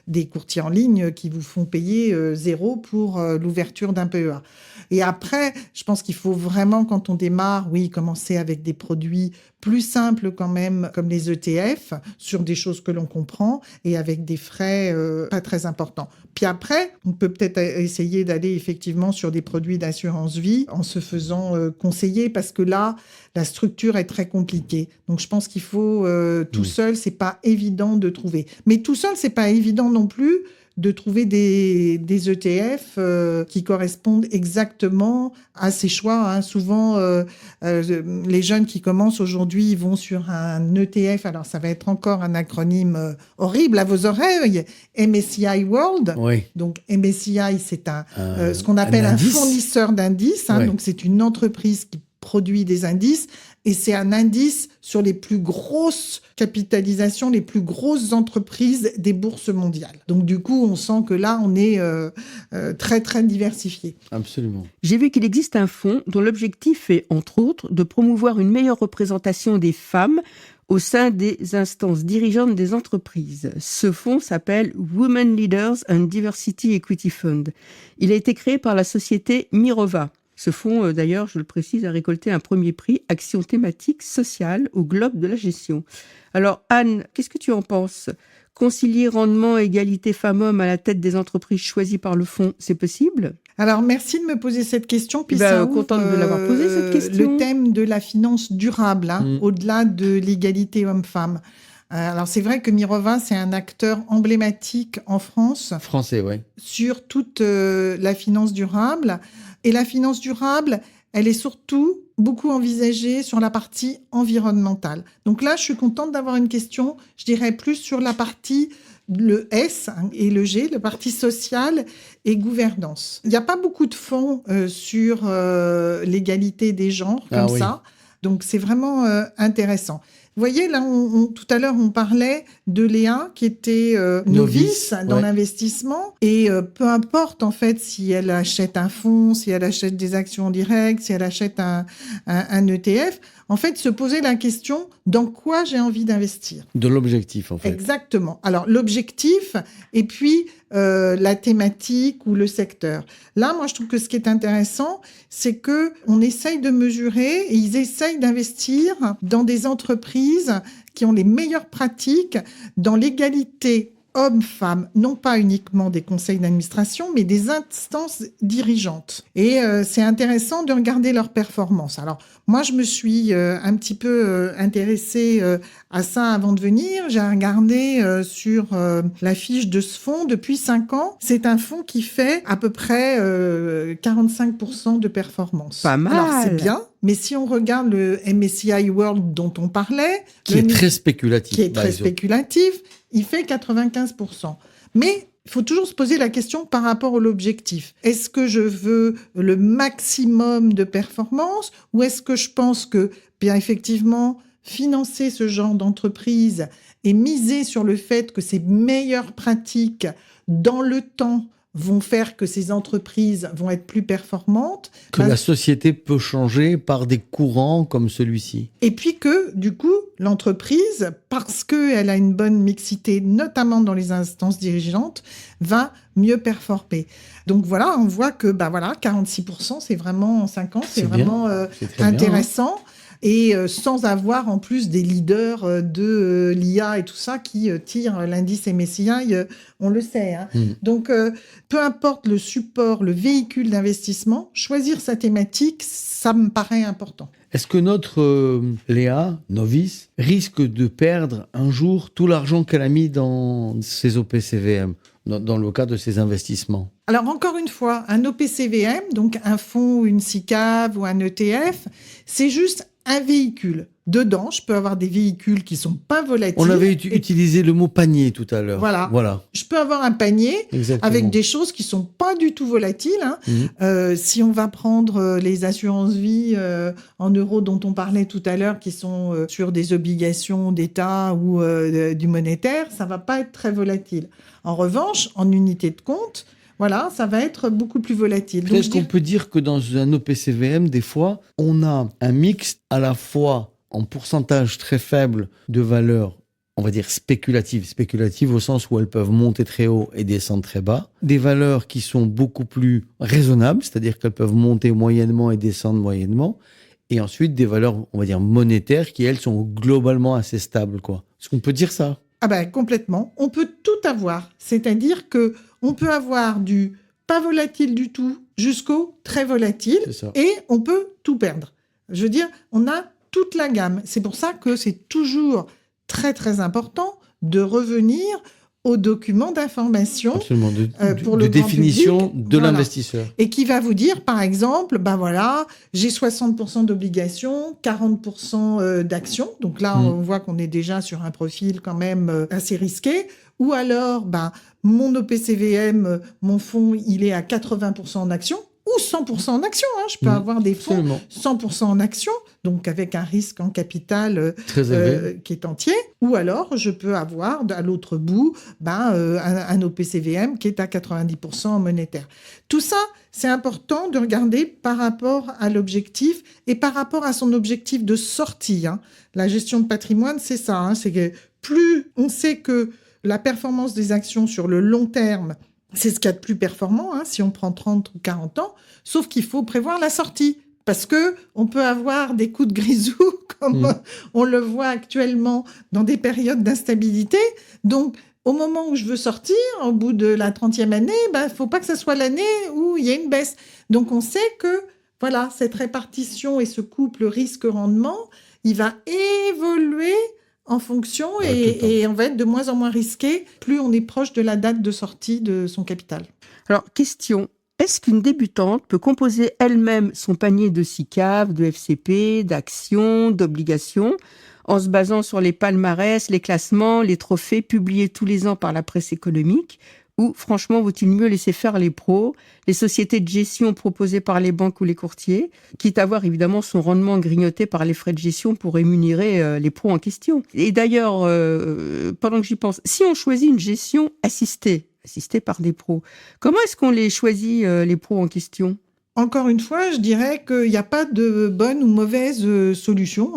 des courtiers en ligne qui vous font payer 0 pour l'ouverture d'un PEA. Et après, je pense qu'il faut vraiment, quand on démarre, commencer avec des produits plus simples quand même, comme les ETF, sur des choses que l'on comprend et avec des frais pas très importants. Puis après, on peut peut-être essayer d'aller effectivement sur des produits d'assurance vie en se faisant conseiller parce que là, la structure est très compliquée. Donc, je pense qu'il faut tout seul, c'est pas évident de trouver. Mais tout seul, c'est pas évident non plus de trouver des ETF qui correspondent exactement à ces choix. Souvent, les jeunes qui commencent aujourd'hui, ils vont sur un ETF. Alors, ça va être encore un acronyme horrible à vos oreilles. MSCI World. Oui. Donc, MSCI, c'est ce qu'on appelle un fournisseur d'indices. Donc, c'est une entreprise qui produit des indices. et c'est un indice sur les plus grosses capitalisations, les plus grosses entreprises des bourses mondiales. Donc du coup, on sent que là, on est très, très diversifié. Absolument. J'ai vu qu'il existe un fonds dont l'objectif est, entre autres, de promouvoir une meilleure représentation des femmes au sein des instances dirigeantes des entreprises. Ce fonds s'appelle Women Leaders and Diversity Equity Fund. Il a été créé par la société Mirova. Ce fonds, d'ailleurs, je le précise, a récolté un premier prix Action thématique sociale au Globe de la gestion. Alors Anne, qu'est-ce que tu en penses ? Concilier rendement et égalité femmes-hommes à la tête des entreprises choisies par le fonds, c'est possible ? Alors, merci de me poser cette question. Puis contente de l'avoir posée, cette question. Le thème de la finance durable, au-delà de l'égalité homme-femme. Alors, c'est vrai que Mirova, c'est un acteur emblématique en France. Français, oui. Sur toute la finance durable. Et la finance durable, elle est surtout beaucoup envisagée sur la partie environnementale. Donc là, je suis contente d'avoir une question, je dirais plus sur la partie, le S et le G, la partie sociale et gouvernance. Il n'y a pas beaucoup de fonds sur l'égalité des genres comme ça. Donc, c'est vraiment intéressant. Vous voyez, là, tout à l'heure, on parlait de Léa qui était novice dans l'investissement. Et peu importe, en fait, si elle achète un fonds, si elle achète des actions directes, si elle achète un ETF, en fait, se poser la question, dans quoi j'ai envie d'investir ? De l'objectif, en fait. Exactement. Alors, l'objectif et puis la thématique ou le secteur. Là, moi, je trouve que ce qui est intéressant, c'est qu'on essaye de mesurer et ils essayent d'investir dans des entreprises qui ont les meilleures pratiques dans l'égalité hommes-femmes, non pas uniquement des conseils d'administration, mais des instances dirigeantes. Et c'est intéressant de regarder leurs performances. Alors, moi, je me suis un petit peu intéressée à ça avant de venir. J'ai regardé sur la fiche de ce fonds depuis 5 ans. C'est un fonds qui fait à peu près 45% de performance. Pas mal. Alors, c'est bien. Mais si on regarde le MSCI World dont on parlait... Qui est très spéculatif. Il fait 95%. Mais il faut toujours se poser la question par rapport à l'objectif. Est-ce que je veux le maximum de performance ou est-ce que je pense que, bien effectivement, financer ce genre d'entreprise et miser sur le fait que ces meilleures pratiques dans le temps vont faire que ces entreprises vont être plus performantes. Que la société peut changer par des courants comme celui-ci. Et puis que, du coup, l'entreprise, parce qu'elle a une bonne mixité, notamment dans les instances dirigeantes, va mieux performer. Donc voilà, on voit que 46%, c'est vraiment en 5 ans, c'est vraiment intéressant. Bien, hein. Et sans avoir en plus des leaders de l'IA et tout ça qui tirent l'indice MSCI, on le sait. Hein. Donc, peu importe le support, le véhicule d'investissement, choisir sa thématique, ça me paraît important. Est-ce que notre Léa, novice, risque de perdre un jour tout l'argent qu'elle a mis dans ses OPCVM, dans le cas de ses investissements ? Alors, encore une fois, un OPCVM, donc un fonds ou une SICAV ou un ETF, c'est juste un véhicule. Dedans, je peux avoir des véhicules qui sont pas volatiles. On avait utilisé le mot panier tout à l'heure. Voilà. Je peux avoir un panier avec des choses qui sont pas du tout volatiles. Hein. Si on va prendre les assurances-vie en euros dont on parlait tout à l'heure, qui sont sur des obligations d'État ou du monétaire, ça va pas être très volatile. En revanche, en unité de compte, voilà, ça va être beaucoup plus volatile. Peut-être qu'on peut dire que dans un OPCVM, des fois, on a un mix à la fois en pourcentage très faible de valeurs, on va dire spéculatives au sens où elles peuvent monter très haut et descendre très bas, des valeurs qui sont beaucoup plus raisonnables, c'est-à-dire qu'elles peuvent monter moyennement et descendre moyennement, et ensuite des valeurs, on va dire, monétaires qui, elles, sont globalement assez stables, quoi. Est-ce qu'on peut dire ça ? Ah ben, complètement. On peut tout avoir. C'est-à-dire que on peut avoir du pas volatile du tout jusqu'au très volatile et on peut tout perdre. Je veux dire, on a toute la gamme. C'est pour ça que c'est toujours très, très important de revenir aux documents d'information de définition de l'investisseur. Et qui va vous dire, par exemple, j'ai 60% d'obligations, 40% d'actions. Donc là, on voit qu'on est déjà sur un profil quand même assez risqué. Ou alors, mon OPCVM, mon fonds, il est à 80% d'actions. ou 100% en action. Je peux avoir des fonds Absolument. 100% en action, donc avec un risque en capital Très élevé. qui est entier. Ou alors, je peux avoir à l'autre bout un OPCVM qui est à 90% en monétaire. Tout ça, c'est important de regarder par rapport à l'objectif et par rapport à son objectif de sortie. La gestion de patrimoine, c'est ça. C'est que plus on sait que la performance des actions sur le long terme, c'est ce qu'il y a de plus performant, si on prend 30 ou 40 ans, sauf qu'il faut prévoir la sortie. Parce que on peut avoir des coups de grisou, comme on le voit actuellement dans des périodes d'instabilité. Donc, au moment où je veux sortir, au bout de la 30e année, il faut pas que ce soit l'année où il y a une baisse. Donc, on sait que voilà, cette répartition et ce couple risque-rendement, il va évoluer en fonction et on va être de moins en moins risqué plus on est proche de la date de sortie de son capital. Alors, question. Est-ce qu'une débutante peut composer elle-même son panier de SICAV, de FCP, d'actions, d'obligations, en se basant sur les palmarès, les classements, les trophées publiés tous les ans par la presse économique? Ou, franchement, vaut-il mieux laisser faire les pros, les sociétés de gestion proposées par les banques ou les courtiers, quitte à voir évidemment son rendement grignoté par les frais de gestion pour rémunérer les pros en question? Et d'ailleurs, pendant que j'y pense, si on choisit une gestion assistée par des pros, comment est-ce qu'on les choisit, les pros en question? Encore une fois, je dirais qu'il n'y a pas de bonne ou mauvaise solution.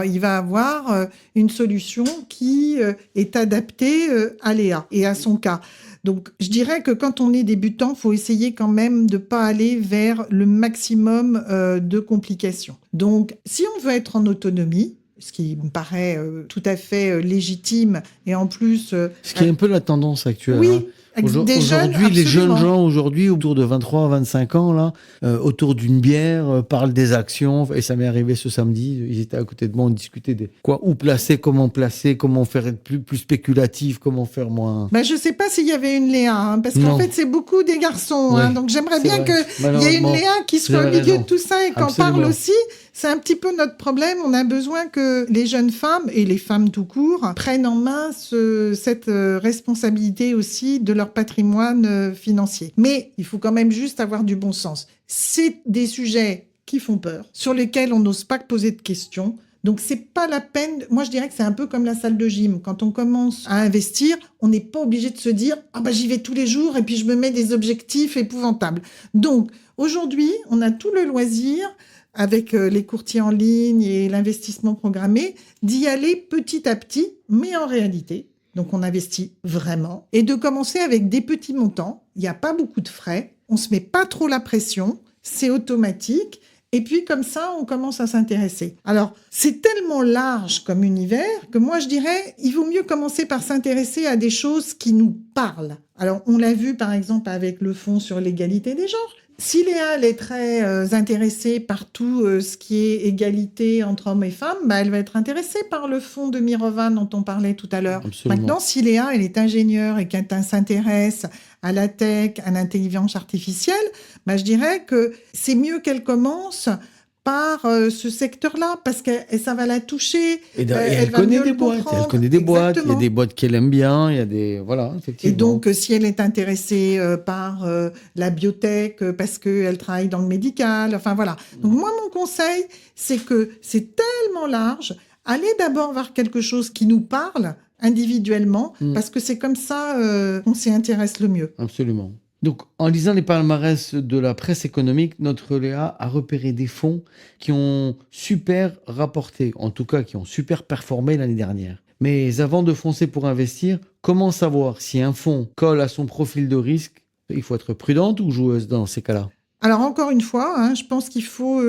Il va avoir une solution qui est adaptée à Léa et à son cas. Donc, je dirais que quand on est débutant, il faut essayer quand même de ne pas aller vers le maximum de complications. Donc, si on veut être en autonomie, ce qui me paraît tout à fait légitime, et en plus... Ce qui est un peu la tendance actuelle. Oui, Aujourd'hui, les jeunes gens, autour de 23, 25 ans, là, autour d'une bière, parlent des actions. Et ça m'est arrivé ce samedi. Ils étaient à côté de moi, on discutait où placer, comment faire être plus spéculatif, comment faire moins... Je ne sais pas s'il y avait une Léa, parce qu'en fait, c'est beaucoup des garçons. Oui, donc, j'aimerais bien qu'il y ait une Léa qui soit au milieu de tout ça et qu'en parle aussi. C'est un petit peu notre problème. On a besoin que les jeunes femmes, et les femmes tout court, prennent en main cette responsabilité aussi de leur patrimoine financier. Mais il faut quand même juste avoir du bon sens. C'est des sujets qui font peur, sur lesquels on n'ose pas poser de questions. Donc, c'est pas la peine. Moi, je dirais que c'est un peu comme la salle de gym. Quand on commence à investir, on n'est pas obligé de se dire « j'y vais tous les jours et puis je me mets des objectifs épouvantables ». Donc, aujourd'hui, on a tout le loisir, avec les courtiers en ligne et l'investissement programmé, d'y aller petit à petit, mais en réalité. Donc, on investit vraiment. Et de commencer avec des petits montants. Il n'y a pas beaucoup de frais. On ne se met pas trop la pression. C'est automatique. Et puis, comme ça, on commence à s'intéresser. Alors, c'est tellement large comme univers que moi, je dirais, il vaut mieux commencer par s'intéresser à des choses qui nous parlent. Alors, on l'a vu, par exemple, avec le fonds sur l'égalité des genres. Si Léa, elle est très intéressée par tout ce qui est égalité entre hommes et femmes, elle va être intéressée par le fonds de Mirovan dont on parlait tout à l'heure. Absolument. Maintenant, si Léa, elle est ingénieure et qu'elle s'intéresse à la tech, à l'intelligence artificielle, je dirais que c'est mieux qu'elle commence par ce secteur-là, parce que ça va la toucher. Et elle connaît des boîtes. Elle connaît des boîtes. Il y a des boîtes qu'elle aime bien. Il y a des... Voilà, effectivement. Et donc, si elle est intéressée par la biotech, parce qu'elle travaille dans le médical, enfin voilà. Donc, moi, mon conseil, c'est que c'est tellement large. Allez d'abord voir quelque chose qui nous parle individuellement, parce que c'est comme ça qu'on s'y intéresse le mieux. Absolument. Donc, en lisant les palmarès de la presse économique, notre Léa a repéré des fonds qui ont super rapporté, en tout cas qui ont super performé l'année dernière. Mais avant de foncer pour investir, comment savoir si un fonds colle à son profil de risque? Il faut être prudente ou joueuse dans ces cas-là? Alors, encore une fois, je pense qu'il faut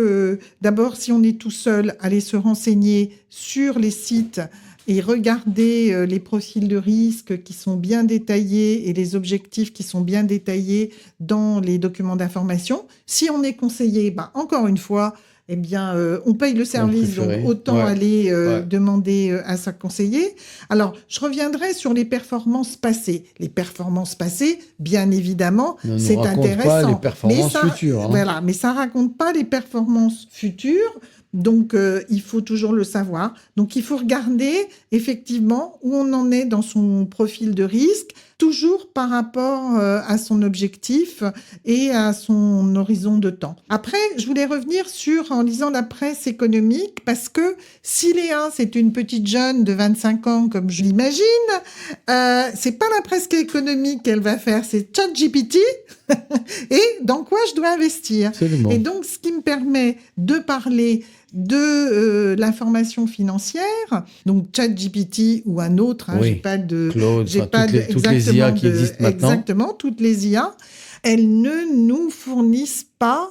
d'abord, si on est tout seul, aller se renseigner sur les sites et regarder les profils de risque qui sont bien détaillés et les objectifs qui sont bien détaillés dans les documents d'information. Si on est conseillé, encore une fois, on paye le service, donc autant aller demander à sa conseiller. Alors, je reviendrai sur les performances passées. Les performances passées, bien évidemment, c'est intéressant. Pas les performances futures. Voilà, mais ça raconte pas les performances futures, Donc, il faut toujours le savoir. Donc, il faut regarder effectivement où on en est dans son profil de risque, toujours par rapport à son objectif et à son horizon de temps. Après, je voulais revenir en lisant la presse économique, parce que si Léa, c'est une petite jeune de 25 ans, comme je l'imagine, c'est pas la presse économique qu'elle va faire, c'est ChatGPT. Et dans quoi je dois investir. Absolument. Et donc, ce qui me permet de parler de l'information financière, donc ChatGPT ou un autre, Oui. j'ai pas de... Claude, j'ai enfin, pas toutes les IA qui existent maintenant. Exactement, toutes les IA, elles ne nous fournissent pas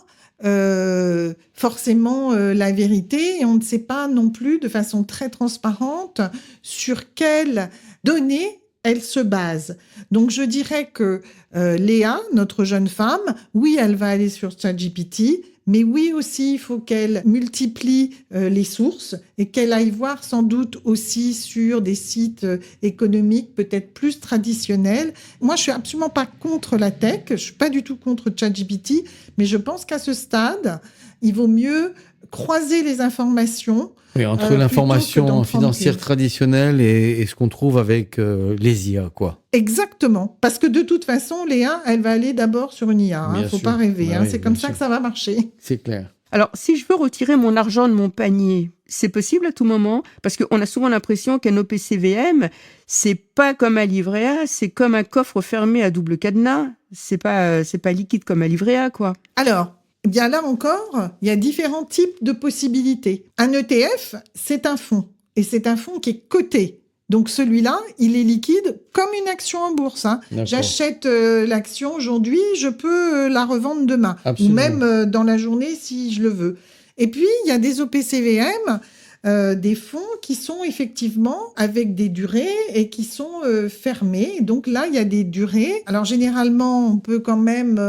forcément la vérité, et on ne sait pas non plus de façon très transparente sur quelles données elle se base. Donc, je dirais que Léa, notre jeune femme, oui, elle va aller sur ChatGPT, mais oui aussi, il faut qu'elle multiplie les sources et qu'elle aille voir sans doute aussi sur des sites économiques peut-être plus traditionnels. Moi, je suis absolument pas contre la tech, je suis pas du tout contre ChatGPT, mais je pense qu'à ce stade, il vaut mieux croiser les informations. Oui, entre l'information financière traditionnelle et ce qu'on trouve avec les IA, quoi. Exactement. Parce que de toute façon, Léa, elle va aller d'abord sur une IA. Il ne faut pas rêver. Ah oui, c'est comme bien ça sûr. que ça va marcher. C'est clair. Alors, si je veux retirer mon argent de mon panier, c'est possible à tout moment? Parce qu'on a souvent l'impression qu'un OPCVM, c'est pas comme un livret A, c'est comme un coffre fermé à double cadenas. C'est pas liquide comme un livret A, quoi. Alors, bien là encore, il y a différents types de possibilités. Un ETF, c'est un fonds. Et c'est un fonds qui est coté. Donc celui-là, il est liquide comme une action en bourse. J'achète l'action aujourd'hui, je peux la revendre demain. Absolument. Ou même dans la journée si je le veux. Et puis, il y a des OPCVM, des fonds qui sont effectivement avec des durées et qui sont fermés. Donc là, il y a des durées. Alors généralement, on peut quand même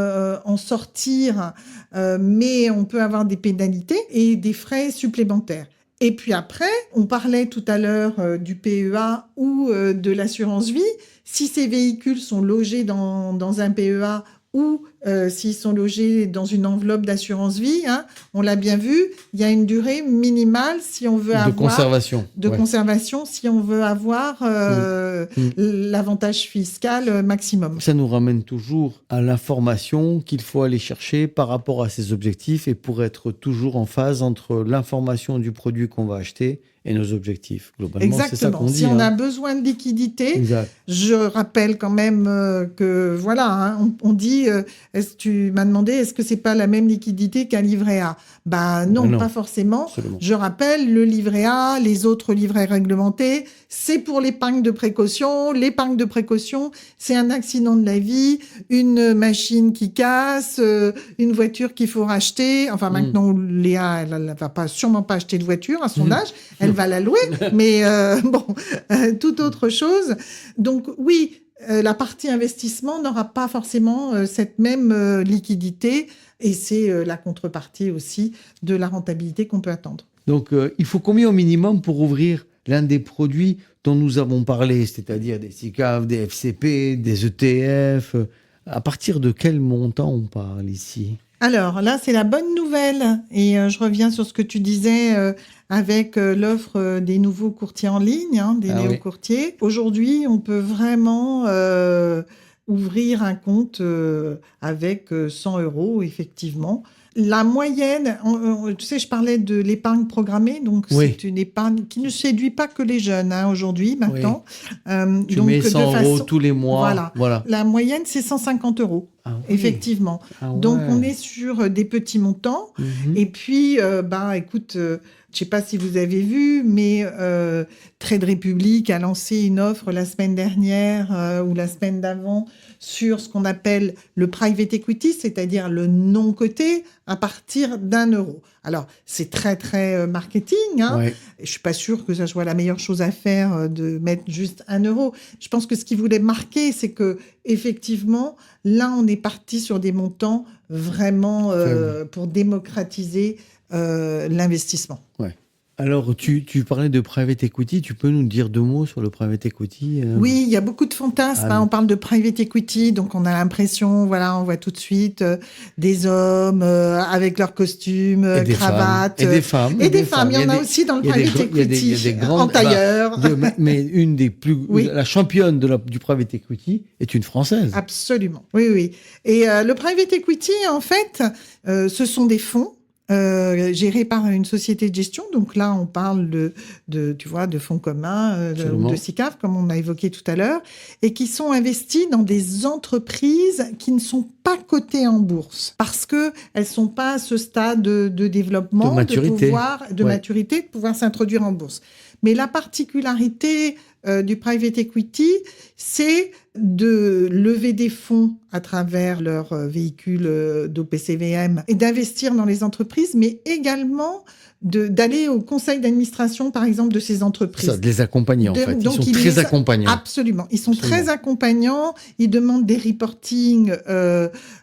en sortir, mais on peut avoir des pénalités et des frais supplémentaires. Et puis après, on parlait tout à l'heure du PEA ou de l'assurance vie. Si ces véhicules sont logés dans un PEA ou s'ils sont logés dans une enveloppe d'assurance vie, on l'a bien vu, il y a une durée minimale si on veut avoir... conservation, si on veut avoir l'avantage fiscal maximum. Ça nous ramène toujours à l'information qu'il faut aller chercher par rapport à ses objectifs et pour être toujours en phase entre l'information du produit qu'on va acheter et nos objectifs. Globalement, c'est ça qu'on dit. Si on a besoin de liquidité, je rappelle quand même que voilà, on dit, tu m'as demandé, est-ce que c'est pas la même liquidité qu'un livret A? Non, pas forcément. Absolument. Je rappelle, le livret A, les autres livrets réglementés, c'est pour l'épargne de précaution. L'épargne de précaution, c'est un accident de la vie, une machine qui casse, une voiture qu'il faut racheter. Enfin, maintenant, Léa, elle va sûrement pas acheter de voiture à son âge. Elle va la louer, mais toute autre chose. Donc oui, la partie investissement n'aura pas forcément cette même liquidité, et c'est la contrepartie aussi de la rentabilité qu'on peut attendre. Donc il faut combien au minimum pour ouvrir l'un des produits dont nous avons parlé, c'est-à-dire des SICAV, des FCP, des ETF? À partir de quel montant on parle ici? Alors là, c'est la bonne nouvelle, et je reviens sur ce que tu disais avec l'offre des nouveaux courtiers en ligne, des néo-courtiers. Aujourd'hui, on peut vraiment ouvrir un compte avec 100 €, effectivement. La moyenne, tu sais, je parlais de l'épargne programmée, donc c'est une épargne qui ne séduit pas que les jeunes aujourd'hui, maintenant. Tu donc, mets 100 € tous les mois. Voilà. La moyenne, c'est 150 €, effectivement. Donc, on est sur des petits montants. Et puis, écoute... je ne sais pas si vous avez vu, mais Trade Republic a lancé une offre la semaine dernière ou la semaine d'avant sur ce qu'on appelle le private equity, c'est-à-dire le non coté à partir d'€1. Alors, c'est très, très marketing. Je ne suis pas sûre que ça soit la meilleure chose à faire de mettre juste 1 €. Je pense que ce qu'il voulait marquer, c'est que effectivement, là, on est parti sur des montants vraiment pour démocratiser l'investissement. Alors, tu parlais de private equity. Tu peux nous dire 2 mots sur le private equity Oui, il y a beaucoup de fantasmes. Ah, On parle de private equity, donc on a l'impression, on voit tout de suite des hommes avec leurs costumes, et des cravates. femmes. Et des femmes. Et des femmes. Il y en a aussi dans le private equity, il y a des grandes, en tailleur. mais une des plus... Oui. La championne du private equity est une Française. Absolument. Oui. Et le private equity, en fait, ce sont des fonds gérés par une société de gestion. Donc là, on parle de fonds communs, de SICAV, comme on a évoqué tout à l'heure, et qui sont investis dans des entreprises qui ne sont pas cotées en bourse, parce qu'elles ne sont pas à ce stade de développement, de maturité, de pouvoir s'introduire en bourse. Mais la particularité du private equity, c'est de lever des fonds à travers leur véhicule d'OPCVM et d'investir dans les entreprises, mais également d'aller au conseil d'administration, par exemple, de ces entreprises. Ça, de les accompagner, en fait. Ils sont très accompagnants. Absolument. Ils sont très accompagnants. Ils demandent des reportings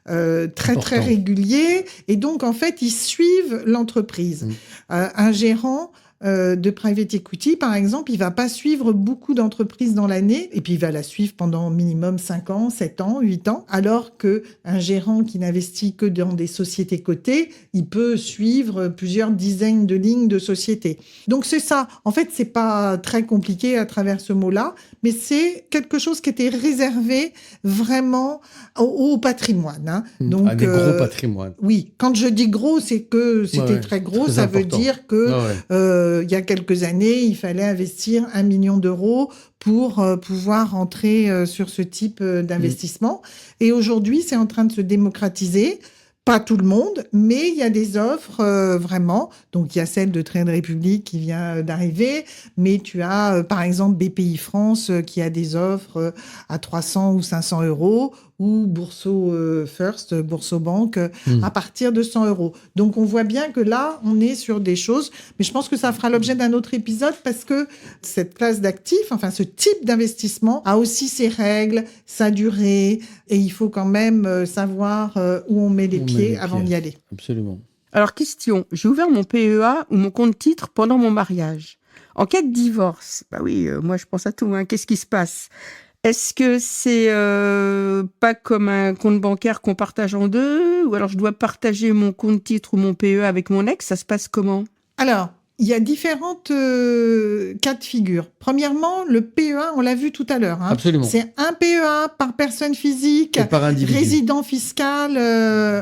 très réguliers. Et donc, en fait, ils suivent l'entreprise. Un gérant de private equity, par exemple, il va pas suivre beaucoup d'entreprises dans l'année, et puis il va la suivre pendant minimum 5 ans, 7 ans, 8 ans, alors qu'un gérant qui n'investit que dans des sociétés cotées, il peut suivre plusieurs dizaines de lignes de sociétés. Donc c'est ça. En fait, c'est pas très compliqué à travers ce mot-là, mais c'est quelque chose qui était réservé vraiment au patrimoine. Donc, à des gros patrimoines. Oui. Quand je dis gros, c'est que c'était très gros. Très ça important. veut dire que il y a quelques années, il fallait investir 1 million d'euros pour pouvoir entrer sur ce type d'investissement. Et aujourd'hui, c'est en train de se démocratiser. Pas tout le monde, mais il y a des offres vraiment. Donc, il y a celle de Trade Republic qui vient d'arriver, mais tu as, par exemple, BPI France qui a des offres à 300 ou 500 euros, ou Bourso First, Bourso Banque, à partir de 100 euros. Donc, on voit bien que là, on est sur des choses, mais je pense que ça fera l'objet d'un autre épisode parce que cette classe d'actifs, enfin, ce type d'investissement a aussi ses règles, sa durée, et il faut quand même savoir où on met les pieds avant d'y aller. Absolument. Alors, question, j'ai ouvert mon PEA ou mon compte titre pendant mon mariage. En cas de divorce, moi je pense à tout, qu'est-ce qui se passe ? Est-ce que c'est pas comme un compte bancaire qu'on partage en deux ? Ou alors je dois partager mon compte titre ou mon PEA avec mon ex ? Ça se passe comment ? Alors, il y a différentes cas de figure. Premièrement, le PEA, on l'a vu tout à l'heure. Absolument. C'est un PEA par personne physique, et par individu. Résident fiscal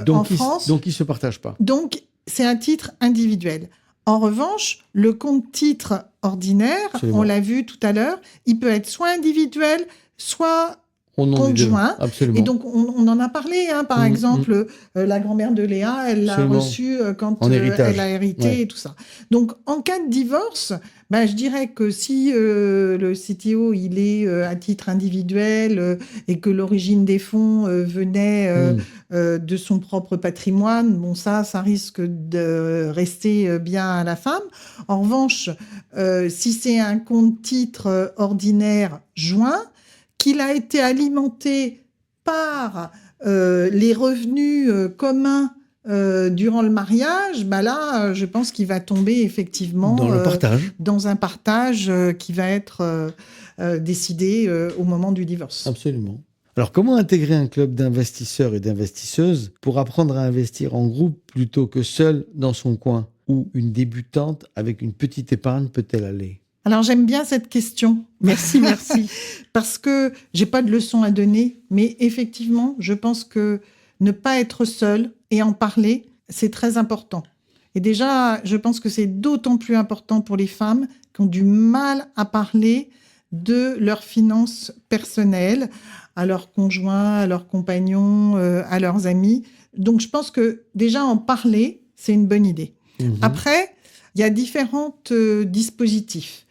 en France. Donc, il ne se partage pas. Donc, c'est un titre individuel. En revanche, le compte titre ordinaire, on l'a vu tout à l'heure, il peut être soit individuel, soit conjoint. Absolument. Et donc, on en a parlé. Par exemple, la grand-mère de Léa, elle l'a reçu quand elle a hérité et tout ça. Donc, en cas de divorce, je dirais que si le CTO, il est à titre individuel et que l'origine des fonds venait de son propre patrimoine, ça risque de rester bien à la femme. En revanche, si c'est un compte titre ordinaire joint, qu'il a été alimenté par les revenus communs durant le mariage, là, je pense qu'il va tomber effectivement dans le partage. Dans un partage qui va être décidé au moment du divorce. Absolument. Alors, comment intégrer un club d'investisseurs et d'investisseuses pour apprendre à investir en groupe plutôt que seul dans son coin ? Où une débutante avec une petite épargne peut-elle aller ? Alors, j'aime bien cette question. Merci. Parce que j'ai pas de leçon à donner, mais effectivement, je pense que ne pas être seul et en parler, c'est très important. Et déjà, je pense que c'est d'autant plus important pour les femmes qui ont du mal à parler de leurs finances personnelles à leurs conjoints, à leurs compagnons, à leurs amis. Donc, je pense que déjà en parler, c'est une bonne idée. Après, il y a différents dispositifs.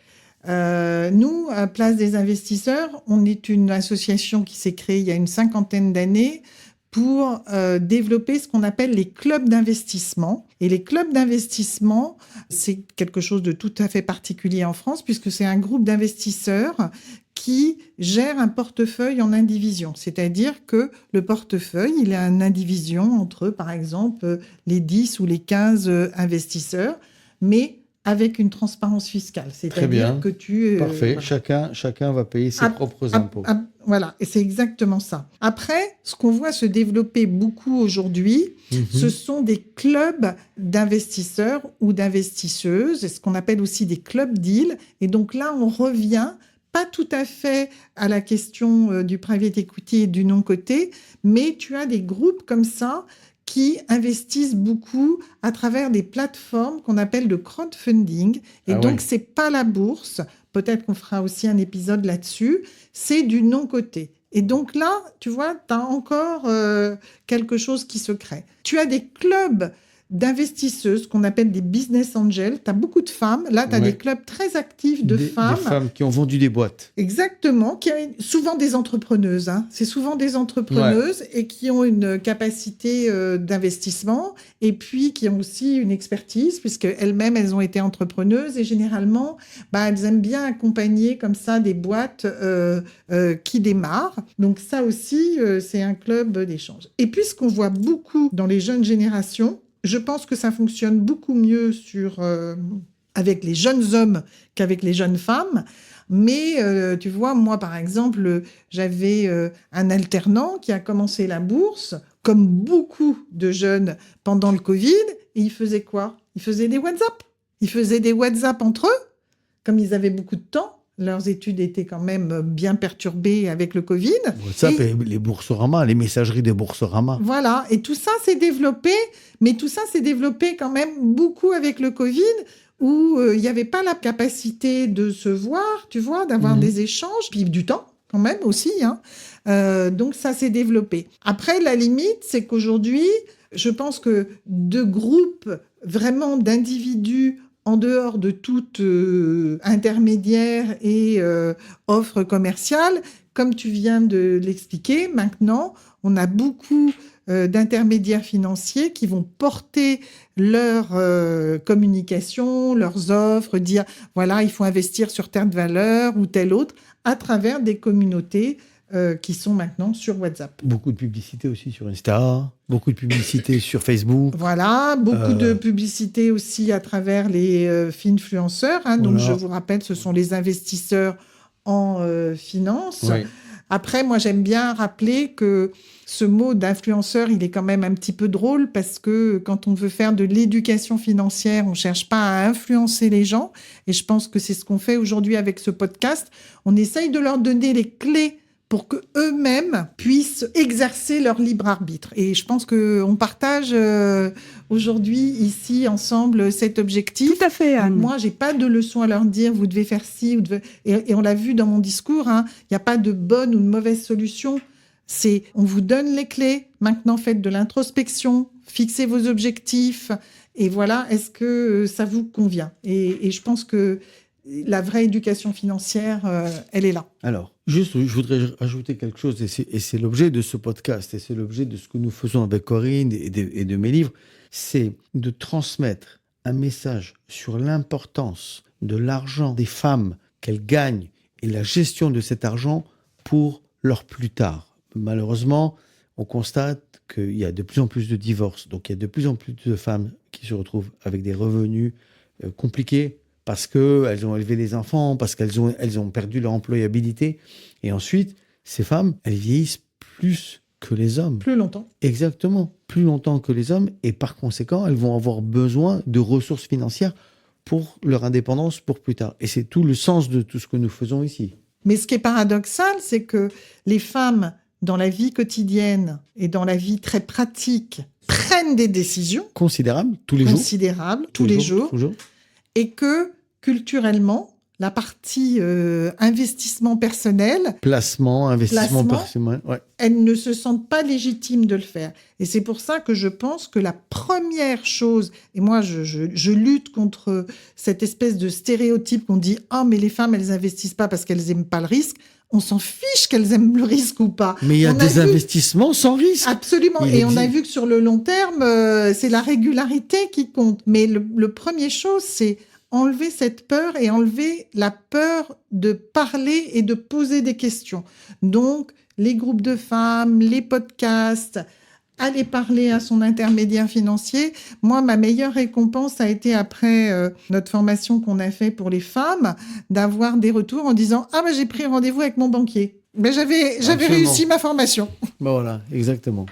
Nous, à Place des investisseurs, on est une association qui s'est créée il y a une 50aine d'années pour développer ce qu'on appelle les clubs d'investissement. Et les clubs d'investissement, c'est quelque chose de tout à fait particulier en France, puisque c'est un groupe d'investisseurs qui gère un portefeuille en indivision. C'est-à-dire que le portefeuille, il est en indivision entre, par exemple, les 10 ou les 15 investisseurs, mais avec une transparence fiscale. Très bien. C'est-à-dire que tu... Parfait. voilà. Chacun va payer ses propres impôts. Voilà, et c'est exactement ça. Après, ce qu'on voit se développer beaucoup aujourd'hui, ce sont des clubs d'investisseurs ou d'investisseuses, ce qu'on appelle aussi des clubs deals. Et donc là, on revient pas tout à fait à la question du private equity et du non-coté, mais tu as des groupes comme ça qui investissent beaucoup à travers des plateformes qu'on appelle de crowdfunding. Et donc, c'est pas la bourse. Peut-être qu'on fera aussi un épisode là-dessus. C'est du non-coté. Et donc là, tu vois, tu as encore quelque chose qui se crée. Tu as des clubs d'investisseuses qu'on appelle des business angels. Tu as beaucoup de femmes. Là, tu as des clubs très actifs de femmes. Des femmes qui ont vendu des boîtes. Exactement. Souvent des entrepreneuses. Hein. C'est souvent des entrepreneuses et qui ont une capacité d'investissement et puis qui ont aussi une expertise puisqu'elles-mêmes, elles ont été entrepreneuses et généralement, elles aiment bien accompagner comme ça des boîtes qui démarrent. Donc ça aussi, c'est un club d'échange. Et puis, ce qu'on voit beaucoup dans les jeunes générations, je pense que ça fonctionne beaucoup mieux avec les jeunes hommes qu'avec les jeunes femmes. Mais tu vois, moi, par exemple, j'avais un alternant qui a commencé la bourse, comme beaucoup de jeunes pendant le Covid. Et il faisait quoi ? Il faisait des WhatsApp. Ils faisaient des WhatsApp entre eux, comme ils avaient beaucoup de temps. Leurs études étaient quand même bien perturbées avec le Covid. WhatsApp et les Boursorama, les messageries des Boursorama. Voilà, et tout ça s'est développé, mais tout ça s'est développé quand même beaucoup avec le Covid, où il n'y avait pas la capacité de se voir, tu vois, d'avoir des échanges, puis du temps quand même aussi. Hein. Donc ça s'est développé. Après, la limite, c'est qu'aujourd'hui, je pense que de groupes vraiment d'individus en dehors de toute intermédiaire et offre commerciale, comme tu viens de l'expliquer, maintenant, on a beaucoup d'intermédiaires financiers qui vont porter leur communication, leurs offres, dire voilà, il faut investir sur telle valeur ou telle autre, à travers des communautés qui sont maintenant sur WhatsApp. Beaucoup de publicité aussi sur Insta, beaucoup de publicité sur Facebook. Voilà, beaucoup de publicité aussi à travers les finfluenceurs. Hein. Donc, je vous rappelle, ce sont les investisseurs en finance. Oui. Après, moi, j'aime bien rappeler que ce mot d'influenceur, il est quand même un petit peu drôle parce que quand on veut faire de l'éducation financière, on ne cherche pas à influencer les gens. Et je pense que c'est ce qu'on fait aujourd'hui avec ce podcast. On essaye de leur donner les clés pour qu'eux-mêmes puissent exercer leur libre arbitre. Et je pense qu'on partage aujourd'hui, ici, ensemble, cet objectif. Tout à fait, Anne. Moi, je n'ai pas de leçon à leur dire, vous devez faire ci, et on l'a vu dans mon discours, il n'y a pas de bonne ou de mauvaise solution. On vous donne les clés, maintenant faites de l'introspection, fixez vos objectifs, et voilà, est-ce que ça vous convient ? Et je pense que la vraie éducation financière, elle est là. Alors, juste, je voudrais ajouter quelque chose, et c'est l'objet de ce podcast, et c'est l'objet de ce que nous faisons avec Corinne et de mes livres, c'est de transmettre un message sur l'importance de l'argent des femmes qu'elles gagnent et la gestion de cet argent pour leur plus tard. Malheureusement, on constate qu'il y a de plus en plus de divorces, donc il y a de plus en plus de femmes qui se retrouvent avec des revenus compliqués, parce qu'elles ont élevé des enfants, parce qu'elles ont perdu leur employabilité. Et ensuite, ces femmes, elles vieillissent plus que les hommes. Plus longtemps. Exactement, plus longtemps que les hommes. Et par conséquent, elles vont avoir besoin de ressources financières pour leur indépendance pour plus tard. Et c'est tout le sens de tout ce que nous faisons ici. Mais ce qui est paradoxal, c'est que les femmes, dans la vie quotidienne et dans la vie très pratique, prennent des décisions considérables, tous les jours. Et que, culturellement, la partie investissement personnel... Placement personnel, ouais. Elles ne se sentent pas légitimes de le faire. Et c'est pour ça que je pense que la première chose... Et moi, je lutte contre cette espèce de stéréotype qu'on dit « Ah, mais les femmes, elles investissent pas parce qu'elles aiment pas le risque ». On s'en fiche qu'elles aiment le risque ou pas. Mais il y a des investissements sans risque. Absolument. On a vu que sur le long terme, c'est la régularité qui compte. Mais le premier chose, c'est enlever cette peur et enlever la peur de parler et de poser des questions. Donc, les groupes de femmes, les podcasts, aller parler à son intermédiaire financier. Moi, ma meilleure récompense a été après notre formation qu'on a fait pour les femmes, d'avoir des retours en disant « Ah, j'ai pris rendez-vous avec mon banquier. » J'avais réussi ma formation. Voilà, exactement.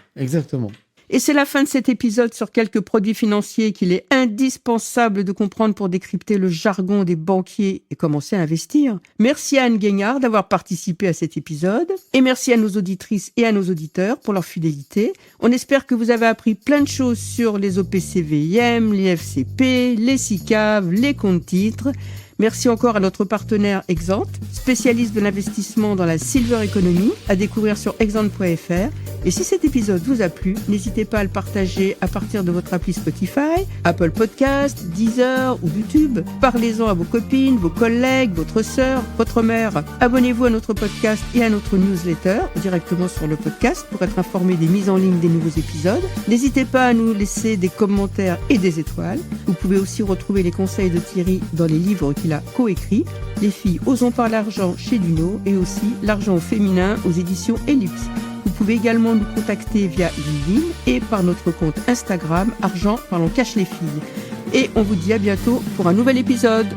Et c'est la fin de cet épisode sur quelques produits financiers qu'il est indispensable de comprendre pour décrypter le jargon des banquiers et commencer à investir. Merci à Anne Guignard d'avoir participé à cet épisode. Et merci à nos auditrices et à nos auditeurs pour leur fidélité. On espère que vous avez appris plein de choses sur les OPCVM, les FCP, les SICAV, les comptes titres. Merci encore à notre partenaire Exant, spécialiste de l'investissement dans la Silver Economy, à découvrir sur exant.fr. Et si cet épisode vous a plu, n'hésitez pas à le partager à partir de votre appli Spotify, Apple Podcast, Deezer ou YouTube. Parlez-en à vos copines, vos collègues, votre sœur, votre mère. Abonnez-vous à notre podcast et à notre newsletter directement sur le podcast pour être informé des mises en ligne des nouveaux épisodes. N'hésitez pas à nous laisser des commentaires et des étoiles. Vous pouvez aussi retrouver les conseils de Thierry dans les livres qu'il a coécrits. Les filles osons parler argent chez Duno et aussi L'argent au féminin aux éditions Ellipse. Vous pouvez également nous contacter via LinkedIn et par notre compte Instagram Argent par l'on cache les filles. Et on vous dit à bientôt pour un nouvel épisode.